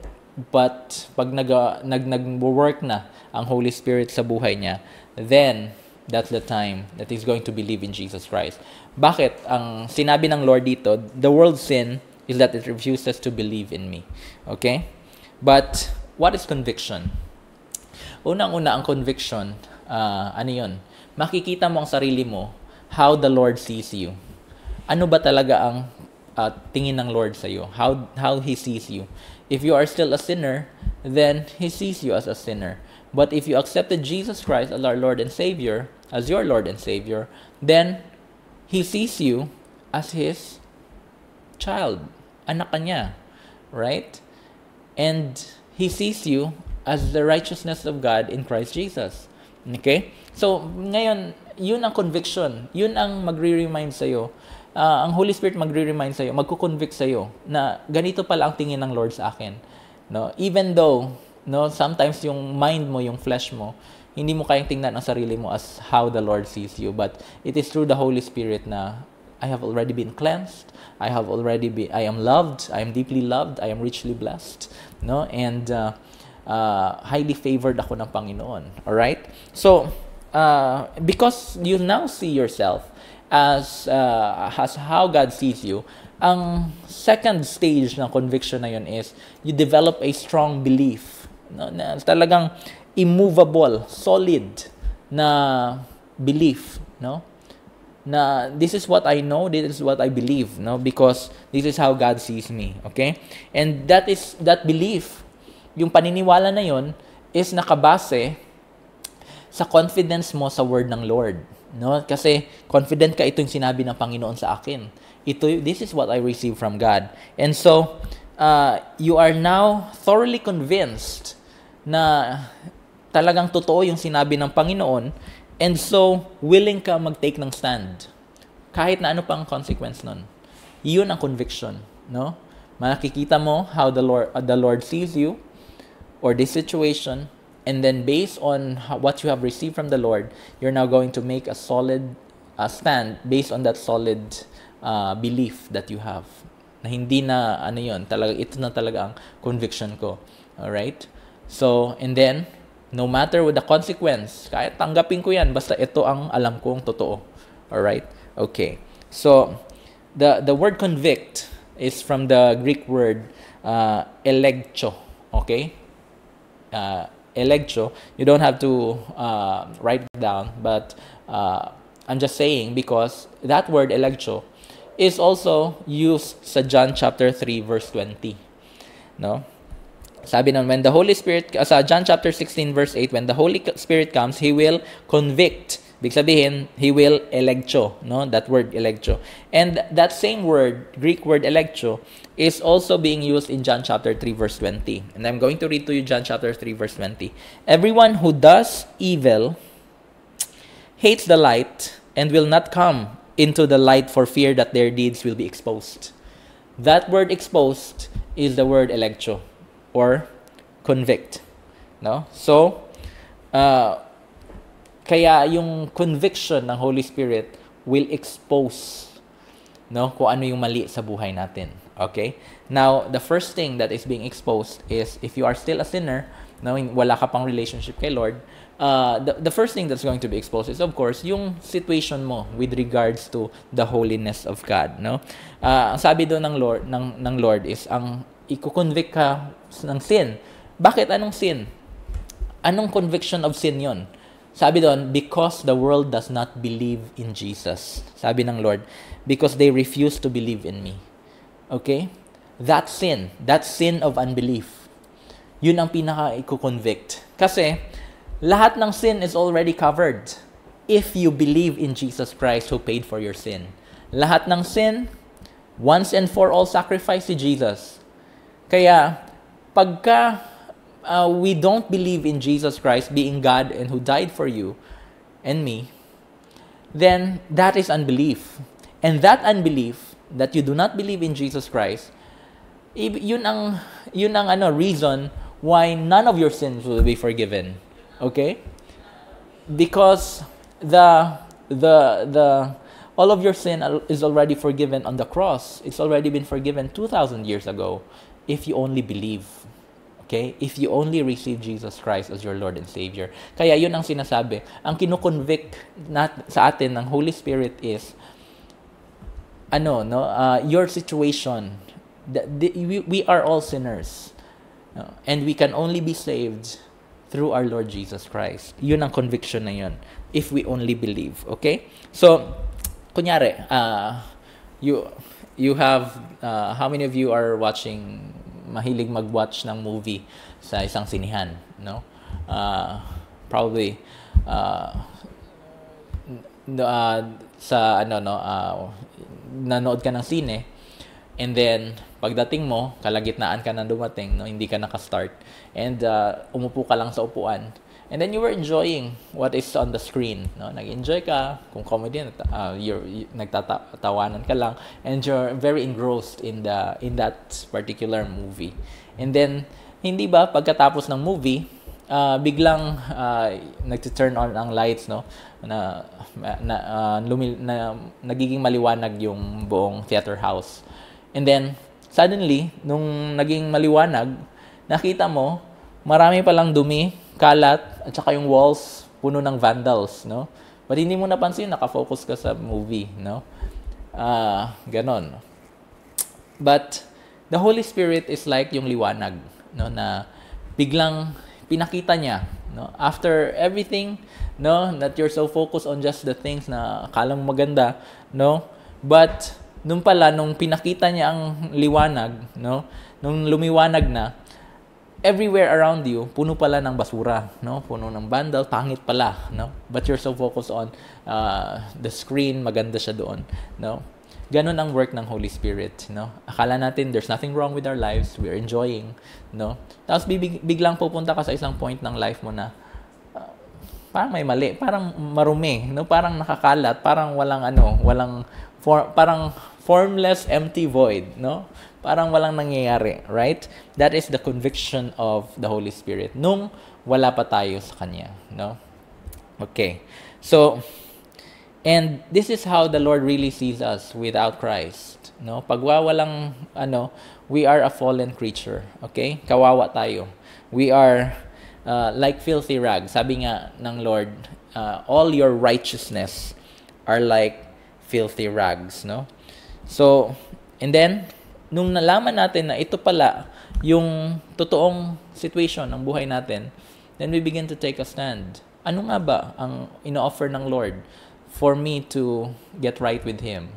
but pag nag-work na ang Holy Spirit sa buhay niya, then that's the time that he's going to believe in Jesus Christ. Bakit? Ang sinabi ng Lord dito, the world's sin is that it refuses to believe in me. Okay? But what is conviction? Unang-una, ang conviction, ano yun? Makikita mo ang sarili mo, how the Lord sees you. Ano ba talaga ang tingin ng Lord sa iyo? How He sees you. If you are still a sinner, then He sees you as a sinner. But if you accepted Jesus Christ as our Lord and Savior, as your Lord and Savior, then He sees you as His child. Anak ka niya. Right? And He sees you as the righteousness of God in Christ Jesus. Okay? So, ngayon, yun ang conviction. Yun ang magre-remind sa'yo. Ang Holy Spirit magre-remind sa'yo, magkukonvict sa'yo na ganito pala ang tingin ng Lord sa akin. No? Even though, no, sometimes yung mind mo, yung flesh mo, hindi mo kayang tingnan ang sarili mo as how the Lord sees you. But it is through the Holy Spirit na I have already been cleansed. I am loved. I am deeply loved. I am richly blessed. No? And highly favored ako ng Panginoon. Alright? So, because you now see yourself as how God sees you, ang second stage ng conviction na yun is you develop a strong belief. No? Na talagang immovable, solid na belief, no? Na this is what I know, this is what I believe, no? Because this is how God sees me, okay? And that belief, yung paniniwala na yon is nakabase sa confidence mo sa word ng Lord, no? Kasi confident ka, ito yung sinabi ng Panginoon sa akin. This is what I received from God. And so you are now thoroughly convinced na talagang totoo yung sinabi ng Panginoon, and so willing ka mag-take ng stand kahit na ano pang consequence nun. Yun ang conviction, no? Makikita mo how the Lord sees you or this situation, and then based on what you have received from the Lord, you're now going to make a solid stand based on that solid belief that you have. Na hindi na ano yun, talaga ito na talaga ang conviction ko. All right? So, and then no matter what the consequence, kahit tanggapin ko yan, basta ito ang alam kong totoo. Alright? Okay. So, the word convict is from the Greek word elegcho. Okay? Elegcho. You don't have to write it down, but I'm just saying because that word elegcho is also used sa John chapter 3 verse 20. No? Sabi nun, when the Holy Spirit, sa John chapter 16 verse 8, when the Holy Spirit comes, He will convict. Big sabihin, He will elegcho, no? That word elegcho. And that same word, Greek word elegcho, is also being used in John chapter 3 verse 20. And I'm going to read to you John chapter 3 verse 20. Everyone who does evil hates the light and will not come into the light for fear that their deeds will be exposed. That word exposed is the word elegcho, or convict, no? So, kaya yung conviction ng Holy Spirit will expose, no, kung ano yung mali sa buhay natin. Okay? Now, the first thing that is being exposed is if you are still a sinner, no, wala ka pang relationship kay Lord, the first thing that's going to be exposed is, of course, yung situation mo with regards to the holiness of God, no? Ang sabi doon ng Lord is ang i-convict ka ng sin. Bakit? Anong sin? Anong conviction of sin yon? Sabi doon, because the world does not believe in Jesus. Sabi ng Lord, because they refuse to believe in me. Okay? That sin of unbelief, yun ang pinaka-i-convict. Kasi, lahat ng sin is already covered if you believe in Jesus Christ who paid for your sin. Lahat ng sin, once and for all sacrifice si Jesus. Kaya, pagka we don't believe in Jesus Christ being God and who died for you and me, then that is unbelief. And that unbelief, that you do not believe in Jesus Christ, yun ang reason why none of your sins will be forgiven. Okay? Because all of your sin is already forgiven on the cross. It's already been forgiven 2,000 years ago. If you only believe, okay? If you only receive Jesus Christ as your Lord and Savior. Kaya yun ang sinasabi. Ang kinukonvict sa atin ng Holy Spirit is, your situation. We are all sinners. And we can only be saved through our Lord Jesus Christ. Yun ang conviction na yun. If we only believe, okay? So, kunyari, you have, how many of you are mahilig mag-watch ng movie sa isang sinihan, no? Probably, nanood ka ng sine, and then, pagdating mo, kalagitnaan ka na dumating, no? Hindi ka naka-start, and umupo ka lang sa upuan, and then you were enjoying what is on the screen, no? Nag-enjoy ka, kung comedy, nagtatawanan ka lang, and you're very engrossed in that particular movie. And then Hindi ba pagkatapos ng movie, biglang nag-turn on ang lights, no? Na nagiging maliwanag yung buong theater house. And then suddenly, nung naging maliwanag, nakita mo marami palang dumi, kalat, at saka yung walls puno ng vandals, no? But hindi mo napansin, nakafocus ka sa movie, no? Ganon. But the Holy Spirit is like yung liwanag, no, na biglang pinakita niya, no, after everything, no, that you're so focused on just the things na akala mo maganda, no, but nung pinakita niya ang liwanag, no, nung lumiwanag na, everywhere around you, puno pala ng basura, no? Puno ng vandal, pangit pala, no? But you're so focused on the screen, maganda siya doon, no? Ganon ang work ng Holy Spirit, no? Akala natin there's nothing wrong with our lives, we're enjoying, no? Tapos biglang pupunta ka sa isang point ng life mo na parang may mali, parang marumi, no? Parang nakakalat, parang parang formless, empty void, no? Parang walang nangyayari, right? That is the conviction of the Holy Spirit nung wala pa tayo sa Kanya, no? Okay. So, and this is how the Lord really sees us without Christ, no? Pagwawalang we are a fallen creature, okay? Kawawa tayo. We are like filthy rags. Sabi nga ng Lord, all your righteousness are like filthy rags, no? So, and then nung nalaman natin na ito pala yung totoong situation ng buhay natin, then we begin to take a stand. Ano nga ba ang ino-offer ng Lord for me to get right with Him?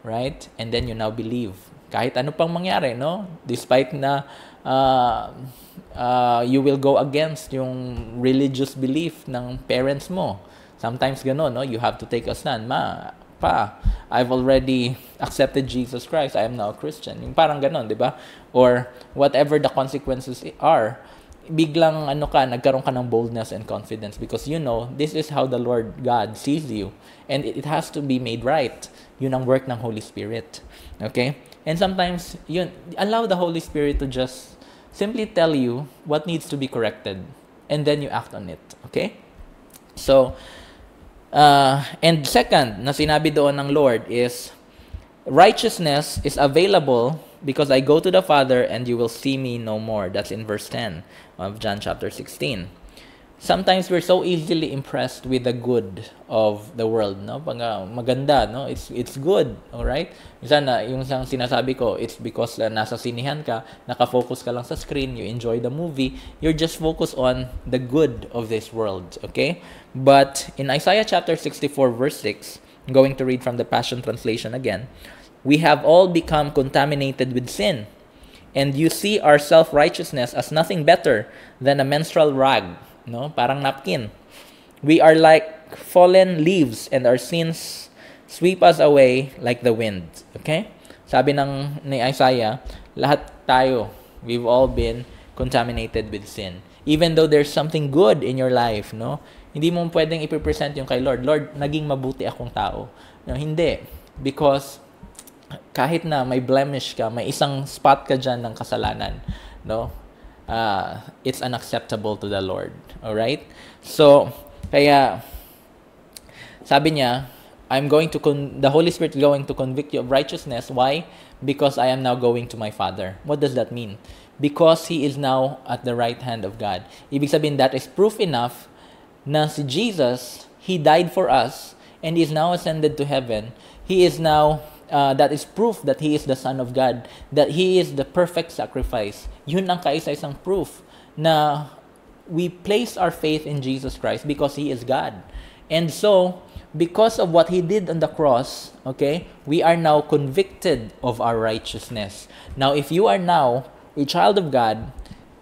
Right? And then you now believe. Kahit ano pang mangyari, no? Despite na you will go against yung religious belief ng parents mo. Sometimes gano'n, no? You have to take a stand. I've already accepted Jesus Christ. I am now a Christian. Yung parang ganon, di ba? Or whatever the consequences are, biglang nagkaroon ka ng boldness and confidence because you know, this is how the Lord God sees you. And it has to be made right. Yun ang work ng Holy Spirit. Okay? And sometimes, allow the Holy Spirit to just simply tell you what needs to be corrected. And then you act on it. Okay? So, and second, na sinabi doon ng Lord is, righteousness is available because I go to the Father and you will see me no more. That's in verse 10 of John chapter 16. Sometimes we're so easily impressed with the good of the world, no? Pag maganda, no? It's good, all right? Minsan yung sinasabi ko, it's because nasa sinihan ka, nakafocus ka lang sa screen, you enjoy the movie, you're just focused on the good of this world, okay? But in Isaiah chapter 64 verse 6, I'm going to read from the Passion Translation again. We have all become contaminated with sin, and you see our self-righteousness as nothing better than a menstrual rag, no? Parang napkin. We are like fallen leaves and our sins sweep us away like the wind. Okay? Sabi ni Isaiah, lahat tayo, we've all been contaminated with sin. Even though there's something good in your life, no? Hindi mo pwedeng i-present yung kay Lord. Lord, naging mabuti akong tao. No, hindi. Because kahit na may blemish ka, may isang spot ka dyan ng kasalanan, no? It's unacceptable to the Lord. Alright? So, kaya, sabi niya, the Holy Spirit is going to convict you of righteousness. Why? Because I am now going to my Father. What does that mean? Because He is now at the right hand of God. Ibig sabihin, that is proof enough na si Jesus, He died for us, and He is now ascended to heaven. He is now that is proof that He is the Son of God, that He is the perfect sacrifice. Yun ang kaisa-isang proof na we place our faith in Jesus Christ because He is God. And so, because of what He did on the cross, okay, we are now convicted of our righteousness. Now, if you are now a child of God,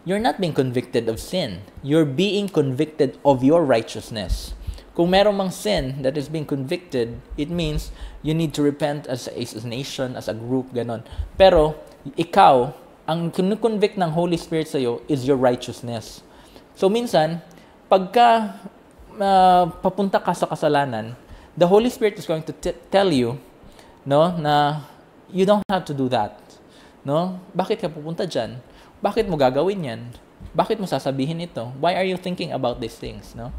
you're not being convicted of sin. You're being convicted of your righteousness. Kung meron mang sin that is being convicted, it means you need to repent as a nation, as a group, ganon. Pero, ikaw, ang kinu-convict ng Holy Spirit sa'yo is your righteousness. So, minsan, pagka papunta ka sa kasalanan, the Holy Spirit is going to tell you, no, na you don't have to do that. No? Bakit ka pupunta dyan? Bakit mo gagawin yan? Bakit mo sasabihin ito? Why are you thinking about these things? No?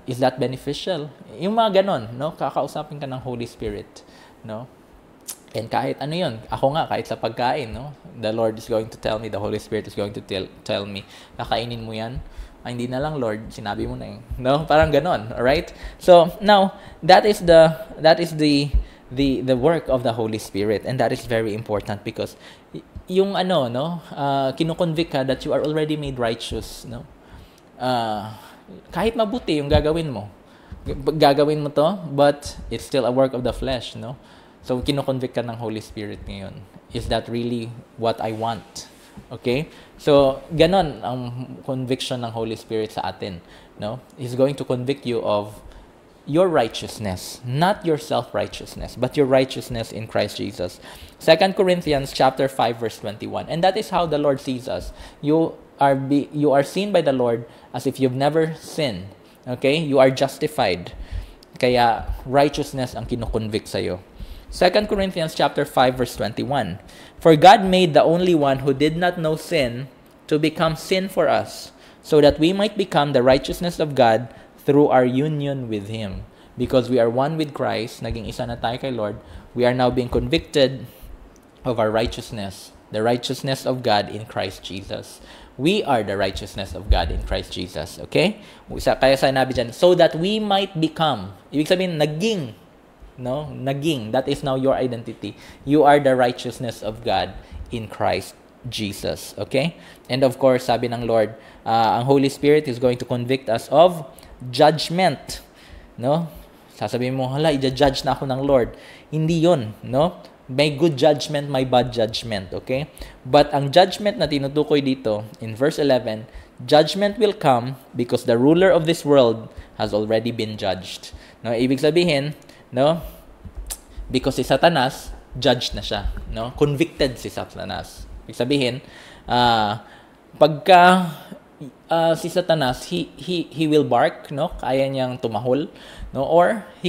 Is that beneficial? Yung mga ganon, no? Kakausapin ka ng Holy Spirit, no? And kahit ano yun, ako nga, kahit sa pagkain, no? The Lord is going to tell me, the Holy Spirit is going to tell me, kakainin mo yan? Ay, hindi na lang, Lord, sinabi mo na eh. No? Parang ganon, alright? So, now, that is the work of the Holy Spirit, and that is very important because yung ano, no? Kinukonvict ka that you are already made righteous, no? Kahit mabuti yung gagawin mo to, but it's still a work of the flesh, no? So, kinoconvict ka ng Holy Spirit ngayon. Is that really what I want? Okay? So, ganon ang conviction ng Holy Spirit sa atin, no? He's going to convict you of your righteousness, not your self-righteousness, but your righteousness in Christ Jesus. 2 Corinthians chapter 5 verse 21. And that is how the Lord sees us. You are seen by the Lord as if you've never sinned. Okay? You are justified. Kaya righteousness ang kinoconvict sa'yo. 2 Corinthians chapter 5 verse 21. For God made the only one who did not know sin to become sin for us, so that we might become the righteousness of God through our union with Him. Because we are one with Christ, naging isa na tayo kay Lord, we are now being convicted of our righteousness, the righteousness of God in Christ Jesus. We are the righteousness of God in Christ Jesus. Okay? Kaya sinabi dyan, so that we might become. Ibig sabihin, naging. No? Naging. That is now your identity. You are the righteousness of God in Christ Jesus. Okay? And of course, sabi ng Lord, ang Holy Spirit is going to convict us of judgment. No? Sasabihin mo, hala, i-judge na ako ng Lord. Hindi yun. No? May good judgment, may bad judgment. Okay? But ang judgment na tinutukoy dito, in verse 11, judgment will come because the ruler of this world has already been judged. No? Ibig sabihin, no? Because si Satanas, judged na siya. No? Convicted si Satanas. Ibig sabihin, pagka si Satanas, he will bark, no? Kaya niyang tumahol, no? Or he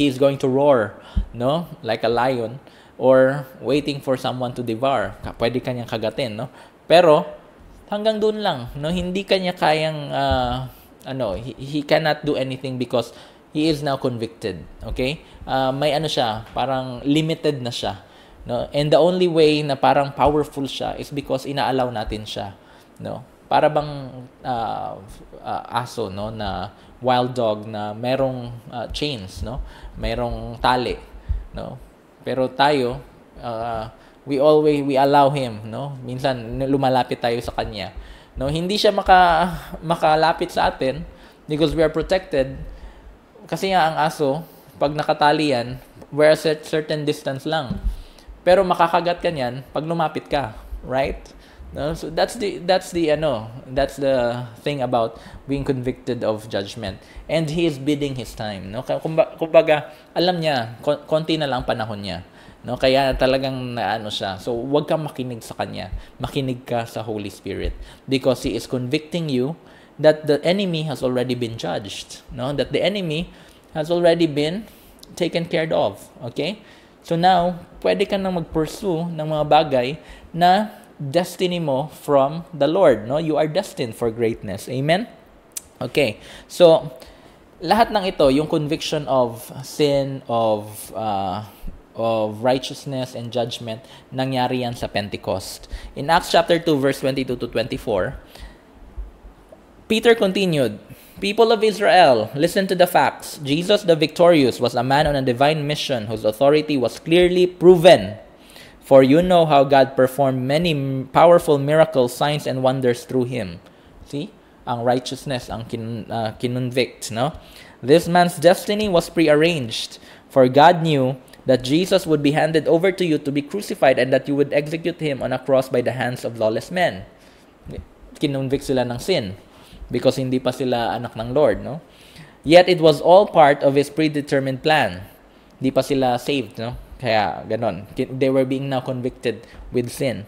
is going to roar, no? Like a lion, or waiting for someone to devour. Pwede kanyang kagatin, no? Pero hanggang doon lang, no? Hindi kanya kayang he cannot do anything because he is now convicted, okay? May siya, parang limited na siya, no? And the only way na parang powerful siya is because inaalaw natin siya, no? Para bang aso, no, na wild dog na merong chains, no? Merong tali, no? Pero tayo, we allow him, no? Minsan lumalapit tayo sa kanya, no? Hindi siya makalapit sa atin because we are protected. Kasi nga ang aso, pag nakatali yan, we're a certain distance lang. Pero makakagat ka niyan pag lumapit ka, right? No, so that's the thing about being convicted of judgment, and he is bidding his time, no? Kumbaga alam niya konti na lang panahon niya, no? Kaya talagang siya. So wag kang makinig sa kanya, makinig ka sa Holy Spirit, because he is convicting you that the enemy has already been judged, no? That the enemy has already been taken care of. Okay? So now pwede ka nang mag-pursue ng mga bagay na destiny mo from the Lord, no? You are destined for greatness. Amen? Okay. So, lahat ng ito, yung conviction of sin, of righteousness and judgment, nangyari yan sa Pentecost. In Acts chapter 2, verse 22 to 24, Peter continued, "People of Israel, listen to the facts. Jesus the victorious was a man on a divine mission whose authority was clearly proven. For you know how God performed many powerful miracles, signs, and wonders through him." See? Ang righteousness, ang kinonvict, no? "This man's destiny was prearranged, for God knew that Jesus would be handed over to you to be crucified and that you would execute him on a cross by the hands of lawless men." Kinonvict sila ng sin because hindi pa sila anak ng Lord, no? "Yet it was all part of his predetermined plan." Hindi pa sila saved, no? Kaya, ganon. They were being now convicted with sin.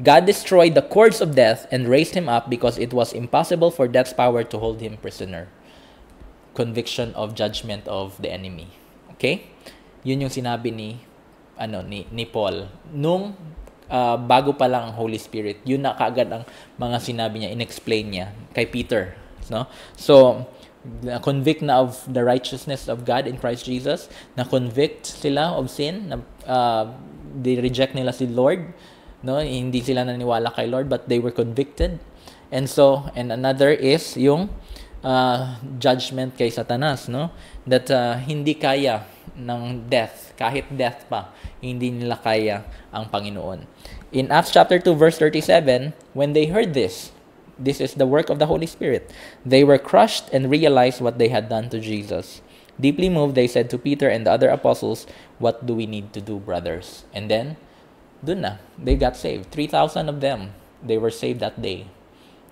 "God destroyed the cords of death and raised him up because it was impossible for death's power to hold him prisoner." Conviction of judgment of the enemy. Okay? Yun yung sinabi ni ni Paul nung bago pa lang ang Holy Spirit. Yun na kaagad ang mga sinabi niya, inexplain niya kay Peter, no? So convict na of the righteousness of God in Christ Jesus, na convict sila of sin, na they reject nila si Lord, no? Hindi sila naniwala kay Lord, but they were convicted. And another is yung judgment kay Satanas, no? That hindi kaya ng death, kahit death pa, hindi nila kaya ang Panginoon. In Acts chapter 2 verse 37, when they heard this is the work of the Holy Spirit, they were crushed and realized what they had done to Jesus. Deeply moved, they said to Peter and the other apostles, "What do we need to do, brothers?" And then, dun na, they got saved. 3,000 of them, they were saved that day.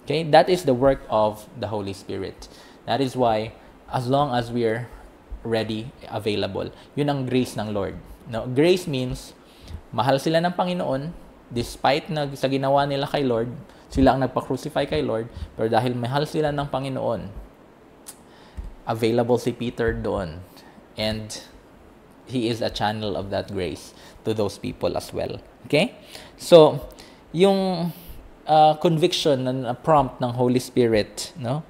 Okay, that is the work of the Holy Spirit. That is why, as long as we're ready, available, yun ang grace ng Lord. No, grace means, mahal sila ng Panginoon, despite na sa ginawa nila kay Lord, sila ang nagpa-crucify kay Lord, pero dahil mahal sila ng Panginoon, available si Peter doon. And he is a channel of that grace to those people as well. Okay? So, yung conviction na prompt ng Holy Spirit, no?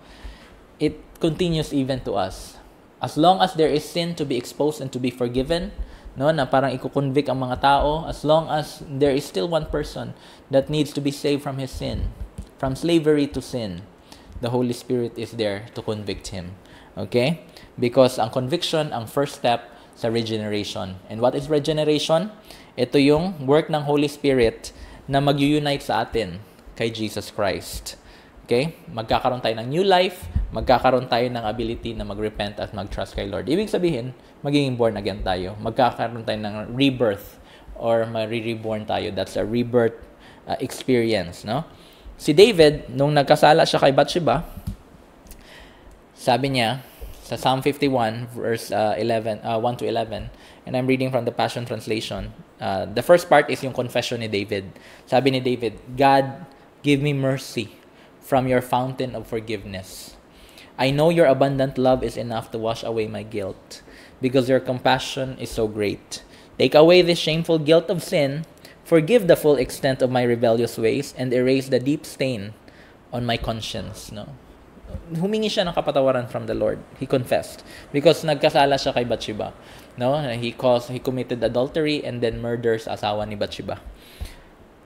It continues even to us. As long as there is sin to be exposed and to be forgiven, no, na parang iko-convict ang mga tao, as long as there is still one person that needs to be saved from his sin, from slavery to sin, the Holy Spirit is there to convict him. Okay? Because ang conviction, ang first step sa regeneration. And what is regeneration? Ito yung work ng Holy Spirit na mag-unite sa atin kay Jesus Christ. Okay? Magkakaroon tayo ng new life, magkakaroon tayo ng ability na mag-repent at mag-trust kay Lord. Ibig sabihin, magiging born again tayo. Magkakaroon tayo ng rebirth or ma-reborn tayo. That's a rebirth experience, no? Si David, nung nagkasala siya kay Bathsheba, sabi niya sa Psalm 51 verse 1 to 11, and I'm reading from the Passion Translation. The first part is yung confession ni David. Sabi ni David, "God, give me mercy from your fountain of forgiveness. I know your abundant love is enough to wash away my guilt, because your compassion is so great. Take away this shameful guilt of sin, forgive the full extent of my rebellious ways, and erase the deep stain on my conscience." No? Humingi siya ng kapatawaran from the Lord. He confessed. Because nagkasala siya kay Bathsheba. No? He committed adultery and then murders asawa ni Bathsheba.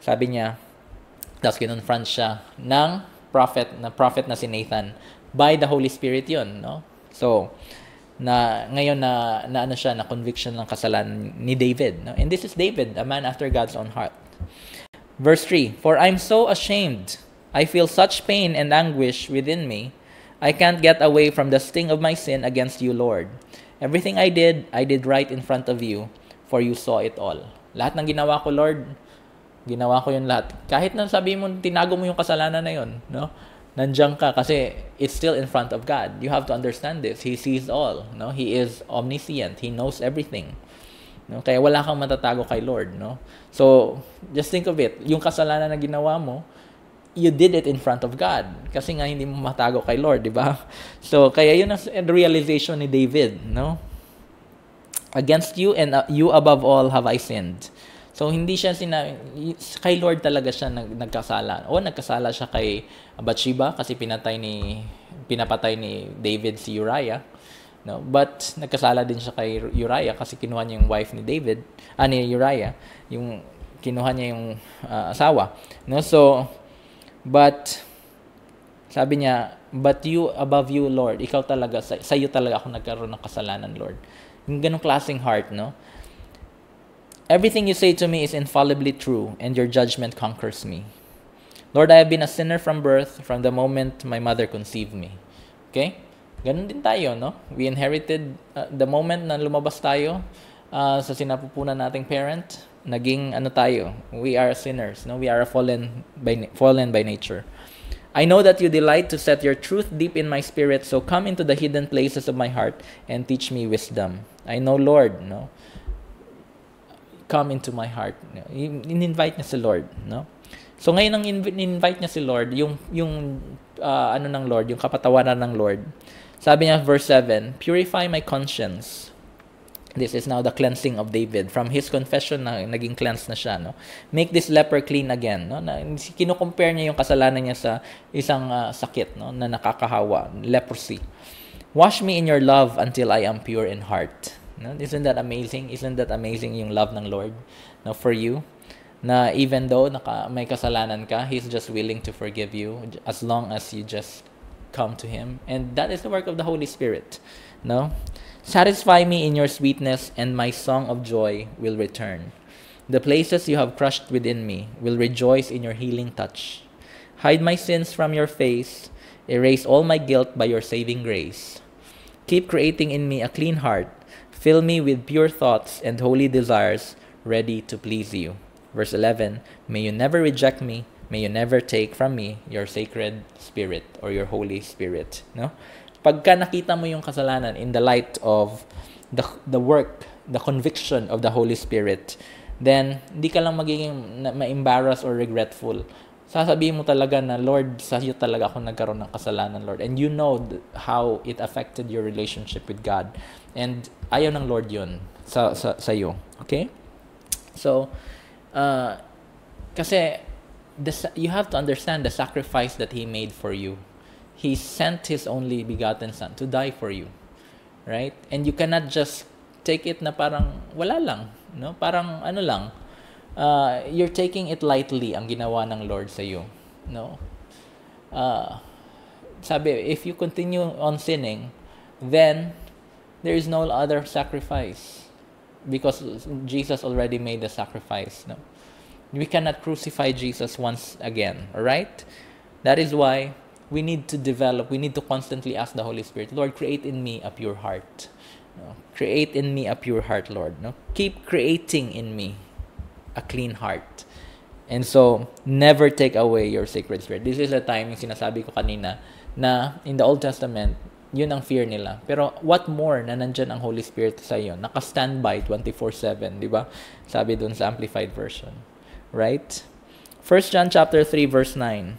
Sabi niya, tapos kinonfront siya ng prophet na si Nathan. By the Holy Spirit yun, no? So, ngayon na ano siya, na conviction ng kasalanan ni David, no? And this is David, a man after God's own heart. Verse 3, "For I'm so ashamed. I feel such pain and anguish within me. I can't get away from the sting of my sin against you, Lord. Everything I did right in front of you, for you saw it all." Lahat ng ginawa ko, Lord, ginawa ko yun lahat. Kahit na sabi mo, tinago mo yung kasalanan na yun, no? Nandiyan ka kasi it's still in front of God. You have to understand this. He sees all, no? He is omniscient. He knows everything. No? Kaya wala kang matatago kay Lord, no? So, just think of it. Yung kasalanan na ginawa mo, you did it in front of God. Kasi nga hindi mo matago kay Lord, di ba? So, kaya yun ang realization ni David, no? "Against you and you above all have I sinned." So, hindi siya kay Lord talaga siya nagkasala. O, nagkasala siya kay Bathsheba kasi pinapatay ni David si Uriah. No? But, nagkasala din siya kay Uriah kasi kinuha niya yung wife ni Uriah. Kinuha niya yung asawa. No? So, but, sabi niya, "But you, above you, Lord," ikaw talaga, sa iyo talaga ako nagkaroon ng kasalanan, Lord. Yung ganong klaseng heart, no? "Everything you say to me is infallibly true, and your judgment conquers me. Lord, I have been a sinner from birth, from the moment my mother conceived me." Okay? Ganun din tayo, no? We inherited, the moment na lumabas tayo sa sinapupunan nating parent, naging tayo. We are sinners, no? We are fallen by nature. "I know that you delight to set your truth deep in my spirit, so come into the hidden places of my heart and teach me wisdom." I know, Lord, no? Come into my heart. In-invite niya si Lord, no? So ngayon ang in-invite niya si Lord, yung ng Lord, yung kapatawaran ng Lord. Sabi niya verse 7, "Purify my conscience This is now the cleansing of David. From his confession na naging cleansed na siya, no? Make this leper clean again, no? Na kino-compare niya yung kasalanan niya sa isang sakit, no, na nakakahawa, leprosy. Wash me in your love until I am pure in heart. No? Isn't that amazing? Isn't that amazing yung love ng Lord, no, for you? Na even though may kasalanan ka, He's just willing to forgive you as long as you just come to Him. And that is the work of the Holy Spirit, no? Satisfy me in your sweetness, and my song of joy will return. The places you have crushed within me will rejoice in your healing touch. Hide my sins from your face, erase all my guilt by your saving grace. Keep creating in me a clean heart, fill me with pure thoughts and holy desires, ready to please you. Verse 11, may you never reject me, may you never take from me your sacred spirit or your Holy Spirit. No? Pagka nakita mo yung kasalanan in the light of the work, the conviction of the Holy Spirit, then hindi ka lang magiging ma-embarrass or regretful. Sasabihin mo talaga na, Lord, sa iyo talaga ako nagkaroon ng kasalanan, Lord. And you know how it affected your relationship with God. And ayaw ng Lord yun sa iyo. Okay? So, kasi you have to understand the sacrifice that He made for you. He sent His only begotten Son to die for you, right? And you cannot just take it na parang wala lang, no? Parang ano lang, you're taking it lightly ang ginawa ng Lord sa iyo, no? Sabi, if you continue on sinning, then there is no other sacrifice because Jesus already made the sacrifice, no? We cannot crucify Jesus once again, all right? That is why we need to constantly ask the Holy Spirit, Lord, create in me a pure heart. No? Create in me a pure heart, Lord. No? Keep creating in me a clean heart. And so, never take away your sacred spirit. This is the time, yung sinasabi ko kanina, na in the Old Testament, yun ang fear nila. Pero what more na nandyan ang Holy Spirit sa iyo? Naka-standby 24/7, di ba? Sabi dun sa Amplified Version. Right? 1 John chapter 3, verse 9.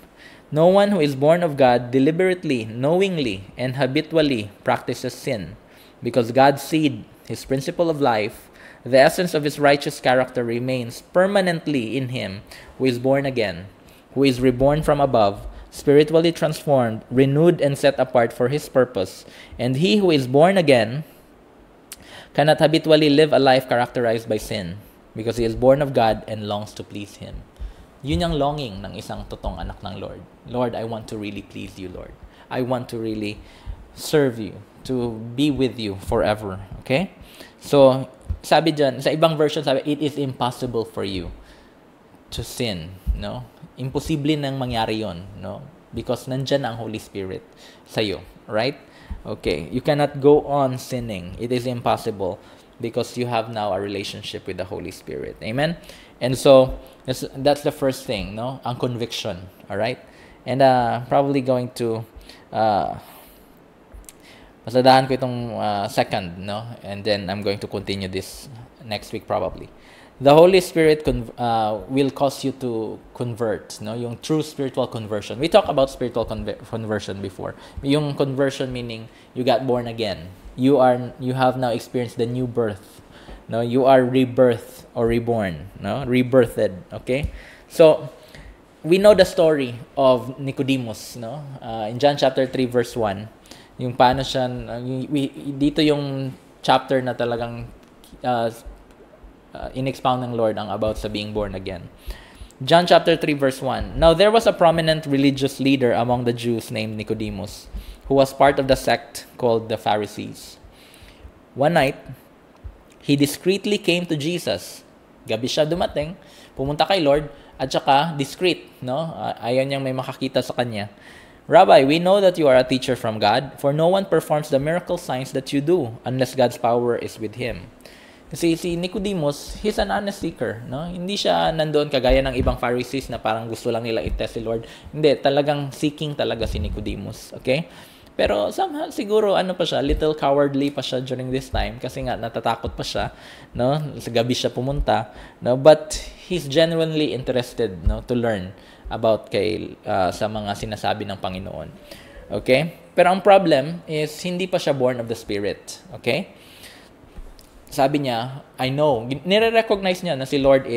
No one who is born of God deliberately, knowingly, and habitually practices sin, because God's seed, His principle of life, the essence of His righteous character remains permanently in him who is born again, who is reborn from above, spiritually transformed, renewed, and set apart for His purpose. And he who is born again cannot habitually live a life characterized by sin, because he is born of God and longs to please Him. Yun yung longing ng isang totoong anak ng Lord. Lord, I want to really please you, Lord. I want to really serve you, to be with you forever. Okay? So, sabi dyan, sa ibang version, sabi, it is impossible for you to sin. No? Imposible nang mangyari yon, no? Because nandyan ang Holy Spirit sa'yo. Right? Okay. You cannot go on sinning. It is impossible because you have now a relationship with the Holy Spirit. Amen? And so, that's the first thing, no? Ang conviction, all right? And probably going to masadahan ko itong second, no? And then I'm going to continue this next week probably. The Holy Spirit will cause you to convert, no? Yung true spiritual conversion. We talked about spiritual conversion before. Yung conversion meaning you got born again. You have now experienced the new birth. No, you are rebirthed or reborn, no? Rebirthed, okay? So, we know the story of Nicodemus, no? In John chapter 3 verse 1, yung paano siya dito yung chapter na talagang in-expound ng Lord ang about sa being born again. John chapter 3 verse 1. Now there was a prominent religious leader among the Jews named Nicodemus, who was part of the sect called the Pharisees. One night, he discreetly came to Jesus. Gabi siya dumating, pumunta kay Lord, at saka discreet, no? Ayaw niyang may makakita sa kanya. Rabbi, we know that you are a teacher from God, for no one performs the miracle signs that you do unless God's power is with him. Kasi si Nicodemus, he's an honest seeker, no? Hindi siya nandoon kagaya ng ibang Pharisees na parang gusto lang nila i-test si Lord. Hindi, talagang seeking talaga si Nicodemus, okay? Pero somehow siguro pa siya, little cowardly pa siya during this time kasi nga natatakot pa siya, no? Sa gabi siya pumunta, no? But he's genuinely interested, no, to learn about sa mga sinasabi ng Panginoon. Okay? Pero ang problem is hindi pa siya born of the Spirit, okay? sabi niya, I know, nire-recognize niya na si Lord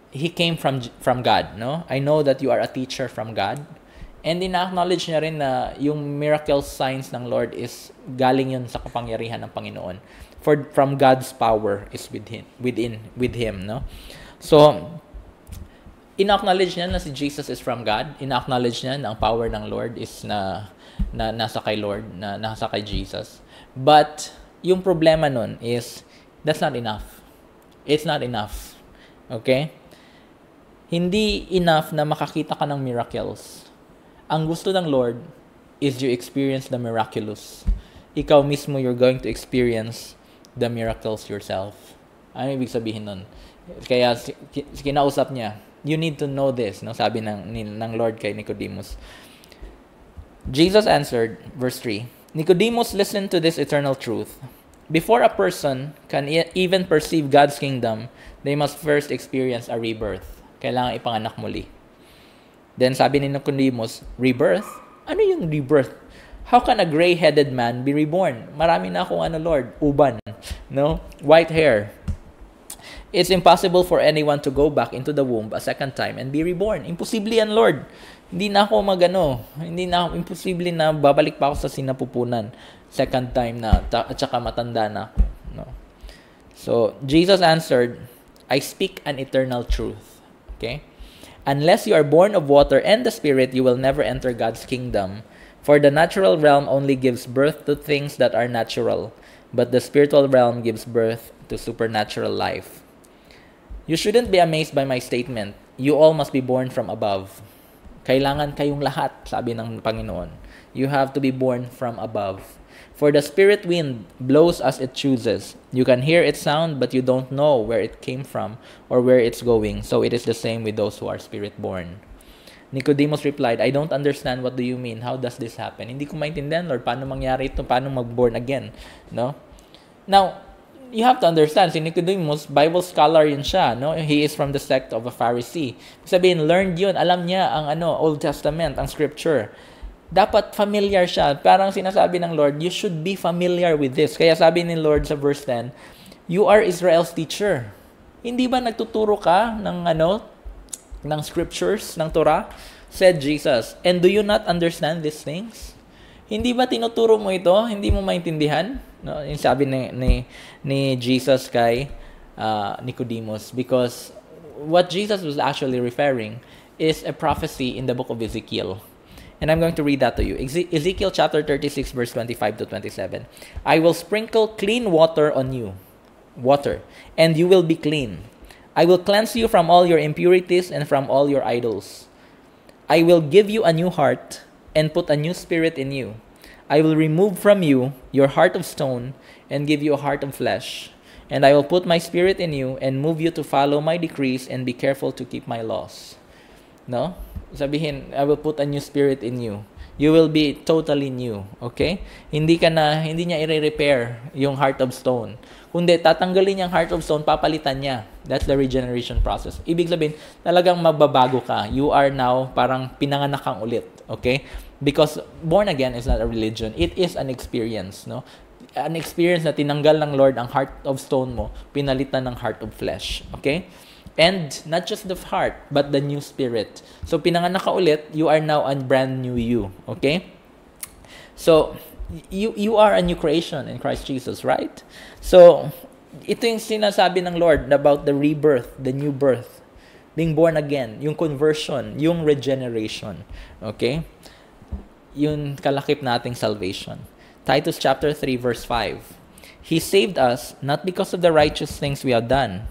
He came from God, no? I know that you are a teacher from God. And ina-acknowledge niya rin na yung miracle signs ng Lord is galing yun sa kapangyarihan ng Panginoon. From God's power is with him, no? So, ina-acknowledge niya na si Jesus is from God. Ina-acknowledge niya na ang power ng Lord is na nasa kay Lord, na nasa kay Jesus. But, yung problema nun is, that's not enough. It's not enough. Okay? Hindi enough na makakita ka ng miracles. Ang gusto ng Lord is you experience the miraculous. Ikaw mismo, you're going to experience the miracles yourself. Ano ibig sabihin nun? Kaya kinausap niya, you need to know this, no? Sabi ng Lord kay Nicodemus. Jesus answered, verse 3, Nicodemus, listen to this eternal truth. Before a person can even perceive God's kingdom, they must first experience a rebirth. Kailangan ipanganak muli. Then sabi ni Nicodemus, rebirth? Ano yung rebirth? How can a gray-headed man be reborn? Marami na akong Lord, uban, no? White hair. It's impossible for anyone to go back into the womb a second time and be reborn. Imposible yan, Lord. Hindi na ako imposible na babalik pa ako sa sinapupunan second time na at saka matanda na ako. No? So, Jesus answered, I speak an eternal truth. Okay? Unless you are born of water and the Spirit, you will never enter God's kingdom. For the natural realm only gives birth to things that are natural, but the spiritual realm gives birth to supernatural life. You shouldn't be amazed by my statement. You all must be born from above. Kailangan kayong lahat, sabi ng Panginoon. You have to be born from above. For the spirit wind blows as it chooses. You can hear its sound, but you don't know where it came from or where it's going. So it is the same with those who are spirit-born. Nicodemus replied, I don't understand. What do you mean? How does this happen? Hindi ko maintindihan, Lord. Paano mangyari ito? Paano mag-born again? No? Now, you have to understand, si Nicodemus, Bible scholar yun siya. No? He is from the sect of a Pharisee. Sabihin, learned yun. Alam niya ang Old Testament, ang Scripture. Dapat familiar siya. Parang sinasabi ng Lord, you should be familiar with this. Kaya sabi ni Lord sa verse 10, you are Israel's teacher. Hindi ba nagtuturo ka ng scriptures, ng Torah? Said Jesus, and do you not understand these things? Hindi ba tinuturo mo ito? Hindi mo maintindihan? No, yung sabi ni Jesus kay Nicodemus, because what Jesus was actually referring is a prophecy in the book of Ezekiel. And I'm going to read that to you. Ezekiel chapter 36, verse 25 to 27. I will sprinkle clean water on you, and you will be clean. I will cleanse you from all your impurities and from all your idols. I will give you a new heart and put a new spirit in you. I will remove from you your heart of stone and give you a heart of flesh. And I will put my spirit in you and move you to follow my decrees and be careful to keep my laws. No? Sabihin, I will put a new spirit in you. You will be totally new. Okay? Hindi niya i-repair yung heart of stone. Kundi tatanggalin niyang heart of stone, papalitan niya. That's the regeneration process. Ibig sabihin, talagang mababago ka. You are now parang pinanganak kang ulit. Okay? Because born again is not a religion. It is an experience. No? An experience na tinanggal ng Lord ang heart of stone mo, pinalitan ng heart of flesh. Okay? And not just the heart, but the new spirit. So, pinanganak ka ulit, you are now a brand new you. Okay? So, you are a new creation in Christ Jesus, right? So, ito yung sinasabi ng Lord about the rebirth, the new birth, being born again, yung conversion, yung regeneration. Okay? Yung kalakip nating salvation. Titus chapter 3, verse 5. He saved us not because of the righteous things we have done,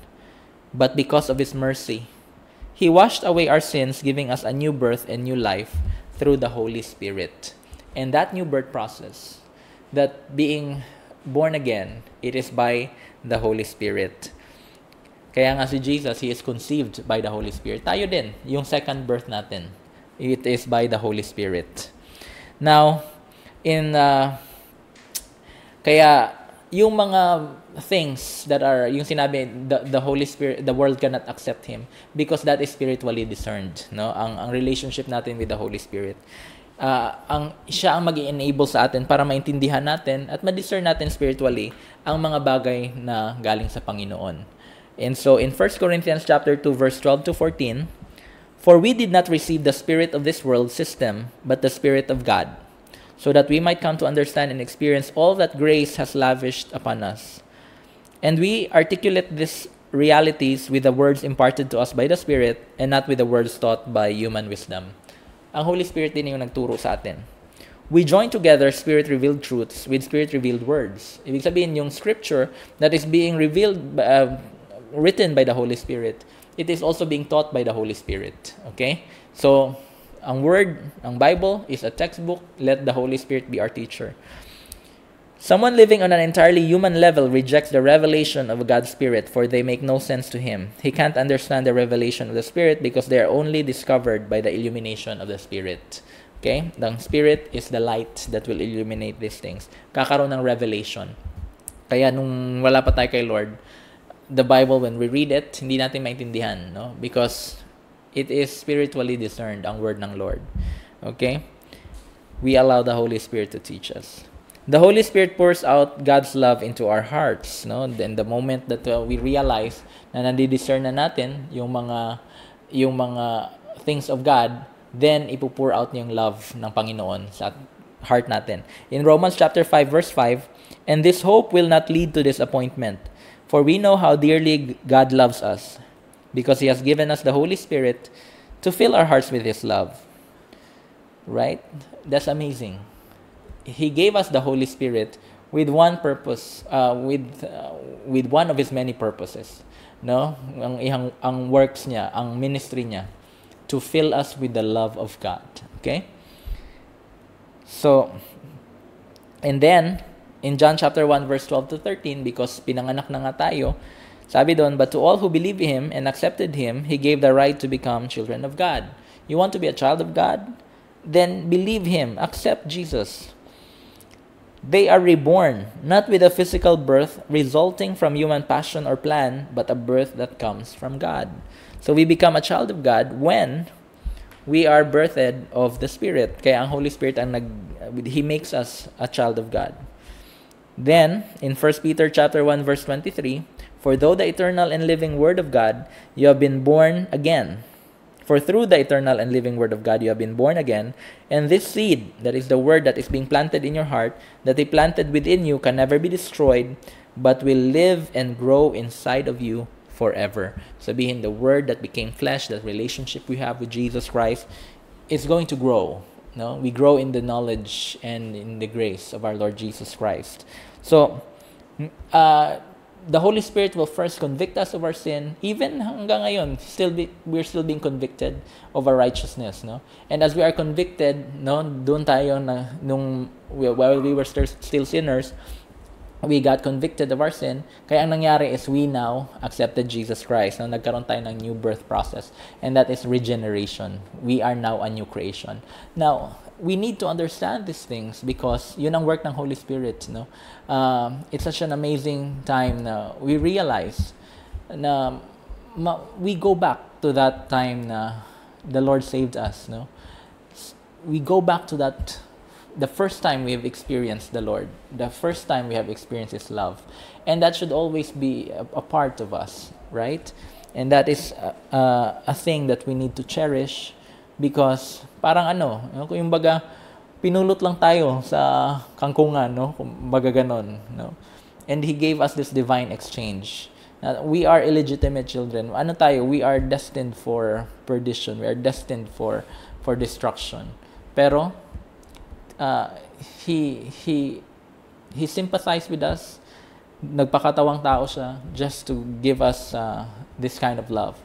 but because of His mercy. He washed away our sins, giving us a new birth and new life through the Holy Spirit. And that new birth process, that being born again, it is by the Holy Spirit. Kaya nga si Jesus, He is conceived by the Holy Spirit. Tayo din, yung second birth natin, it is by the Holy Spirit. Now, kaya yung mga things that are, yung sinabi, the Holy Spirit, the world cannot accept Him because that is spiritually discerned. No? Ang relationship natin with the Holy Spirit. siya ang mag-enable sa atin para maintindihan natin at ma-discern natin spiritually ang mga bagay na galing sa Panginoon. And so in 1 Corinthians chapter 2 verse 12 to 14, "For we did not receive the spirit of this world system, but the Spirit of God, so that we might come to understand and experience all that grace has lavished upon us. And we articulate these realities with the words imparted to us by the Spirit and not with the words taught by human wisdom." Ang Holy Spirit din yung nagturo sa atin. We join together Spirit-revealed truths with Spirit-revealed words. Ibig sabihin, yung scripture that is being revealed, written by the Holy Spirit, it is also being taught by the Holy Spirit. Okay? So, ang Word, ang Bible, is a textbook. Let the Holy Spirit be our teacher. Someone living on an entirely human level rejects the revelation of God's Spirit, for they make no sense to him. He can't understand the revelation of the Spirit because they are only discovered by the illumination of the Spirit. Okay? The Spirit is the light that will illuminate these things. Kakaroon ng revelation. Kaya nung wala pa tayo kay Lord, the Bible, when we read it, hindi natin maintindihan, no? Because it is spiritually discerned, ang word ng Lord. Okay? We allow the Holy Spirit to teach us. The Holy Spirit pours out God's love into our hearts, no? Then the moment that we realize na nadi-discern na natin yung mga things of God, then ipo-pour out niya yung love ng Panginoon sa heart natin. In Romans chapter 5 verse 5, "And this hope will not lead to disappointment, for we know how dearly God loves us, because He has given us the Holy Spirit to fill our hearts with His love." Right? That's amazing. He gave us the Holy Spirit with one purpose, with one of His many purposes. No? Ang works niya, ang ministry niya, to fill us with the love of God. Okay? So, and then, in John chapter 1 verse 12 to 13, because pinanganak na nga tayo, sabi doon, "But to all who believe Him and accepted Him, He gave the right to become children of God." You want to be a child of God? Then believe Him. Accept Jesus. They are reborn, not with a physical birth resulting from human passion or plan, but a birth that comes from God. So we become a child of God when we are birthed of the Spirit. Kaya ang Holy Spirit, He makes us a child of God. Then, in 1 Peter chapter 1 verse 23, "For though the eternal and living Word of God, you have been born again. For through the eternal and living Word of God, you have been born again. And this seed, that is the Word that is being planted in your heart, that He planted within you, can never be destroyed, but will live and grow inside of you forever." Sabihin, the Word that became flesh, that relationship we have with Jesus Christ, is going to grow. No? We grow in the knowledge and in the grace of our Lord Jesus Christ. So, the Holy Spirit will first convict us of our sin. Even hanggang ngayon, we're still being convicted of our righteousness, no? And as we are convicted, no, doon tayo na while we were still sinners, we got convicted of our sin. Kaya ang nangyari is we now accepted Jesus Christ. No? Nagkaroon tayo ng new birth process, and that is regeneration. We are now a new creation. Now, we need to understand these things because yun ang work ng Holy Spirit, no? It's such an amazing time na we realize na we go back to that time na the Lord saved us, no? We go back to that, the first time we have experienced the Lord, the first time we have experienced His love, and that should always be a part of us, right? And that is a thing that we need to cherish. Because parang kung yung baga pinulot lang tayo sa kangkungan, no? Kung baga ganon, no? And He gave us this divine exchange. We are illegitimate children. Ano tayo? We are destined for perdition. We are destined for destruction. Pero He sympathized with us. Nagpakatawang tao siya just to give us this kind of love.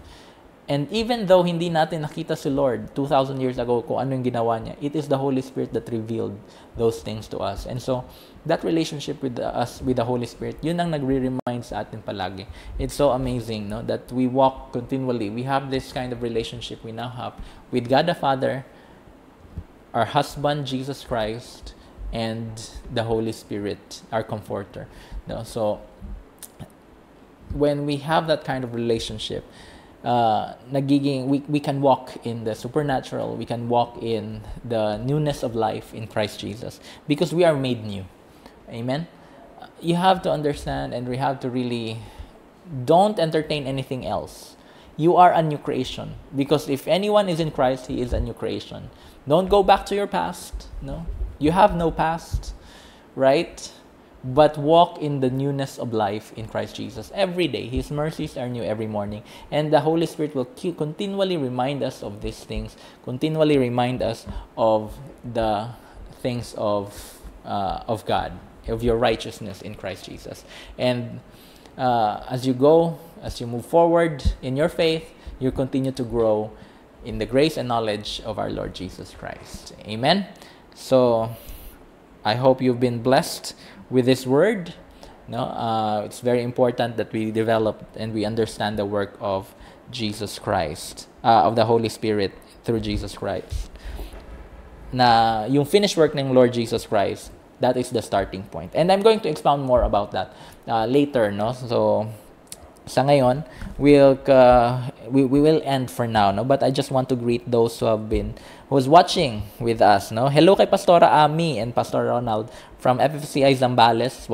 And even though hindi natin nakita si Lord 2,000 years ago kung ano yung ginawa niya, it is the Holy Spirit that revealed those things to us. And so, that relationship with us, with the Holy Spirit, yun ang nagre-remind sa atin palagi. It's so amazing, no? That we walk continually. We have this kind of relationship we now have with God the Father, our husband, Jesus Christ, and the Holy Spirit, our comforter. No? So, when we have that kind of relationship, we can walk in the supernatural, we can walk in the newness of life in Christ Jesus because we are made new. Amen. You have to understand, and we have to really don't entertain anything else. You are a new creation because if anyone is in Christ, he is a new creation. Don't go back to your past. No, you have no past, right? But walk in the newness of life in Christ Jesus every day. His mercies are new every morning, and the Holy Spirit will continually remind us of these things, continually remind us of the things of God, of your righteousness in Christ Jesus. And as you move forward in your faith, you continue to grow in the grace and knowledge of our Lord Jesus Christ. Amen. So I hope you've been blessed with this word. No, it's very important that we develop and we understand the work of Jesus Christ, of the Holy Spirit through Jesus Christ. Na yung finished work ng Lord Jesus Christ, that is the starting point. And I'm going to expound more about that later, no? So sa ngayon, we will end for now, no? But I just want to greet those who's watching with us, no? Hello kay Pastora Ami and Pastor Ronald from FFCI Zambales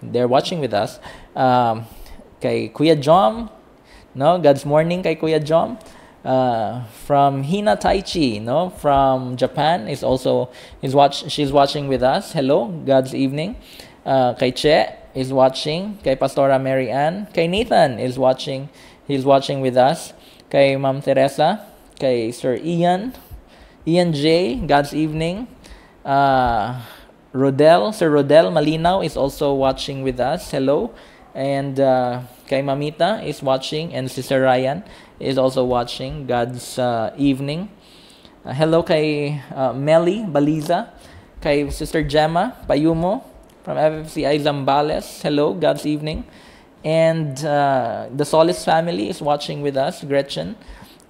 they're watching with us. Kay Kuya Jom, no? God's morning kay Kuya Jom. From Hina Taichi, no? From Japan she's watching with us. Hello, God's evening. Kay Che is watching. Kay Pastora Mary Ann. Kay Nathan is watching. He's watching with us. Kay Ma'am Teresa. Kay Sir Ian J, God's evening. Sir Rodel Malinaw is also watching with us. Hello. And kay Mamita is watching, and Sister Ryan is also watching. God's evening. Hello kay Melly Baliza. Kay Sister Gemma Payumo from FFCI Zambales. Hello, God's evening. And the Solis family is watching with us, Gretchen.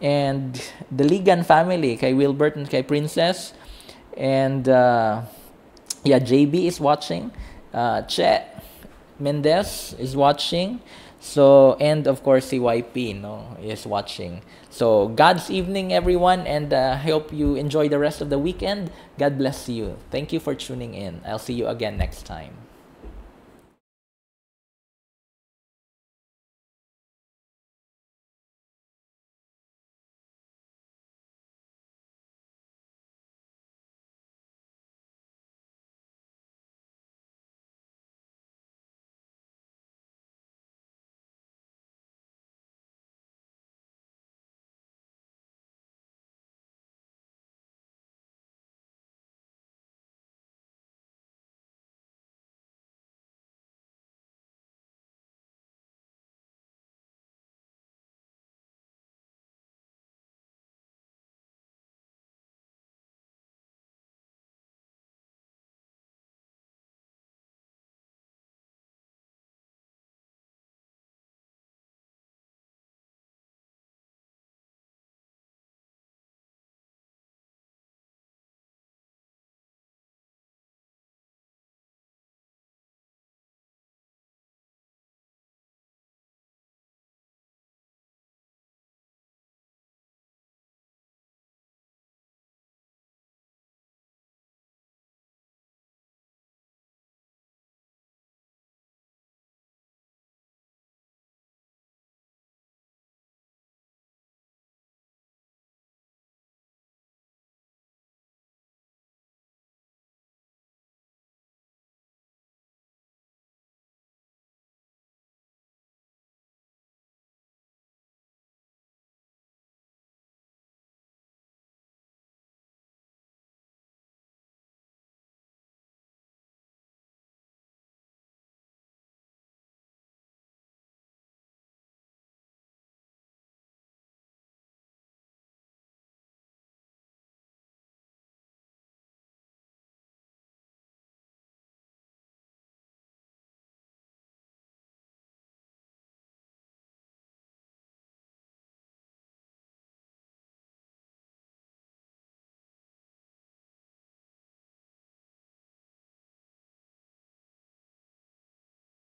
And the Ligan family, kay Wilbert and kay Princess. And JB is watching. Che Mendez is watching. So, and of course, CYP, is watching. So, God's evening, everyone, and I hope you enjoy the rest of the weekend. God bless you. Thank you for tuning in. I'll see you again next time.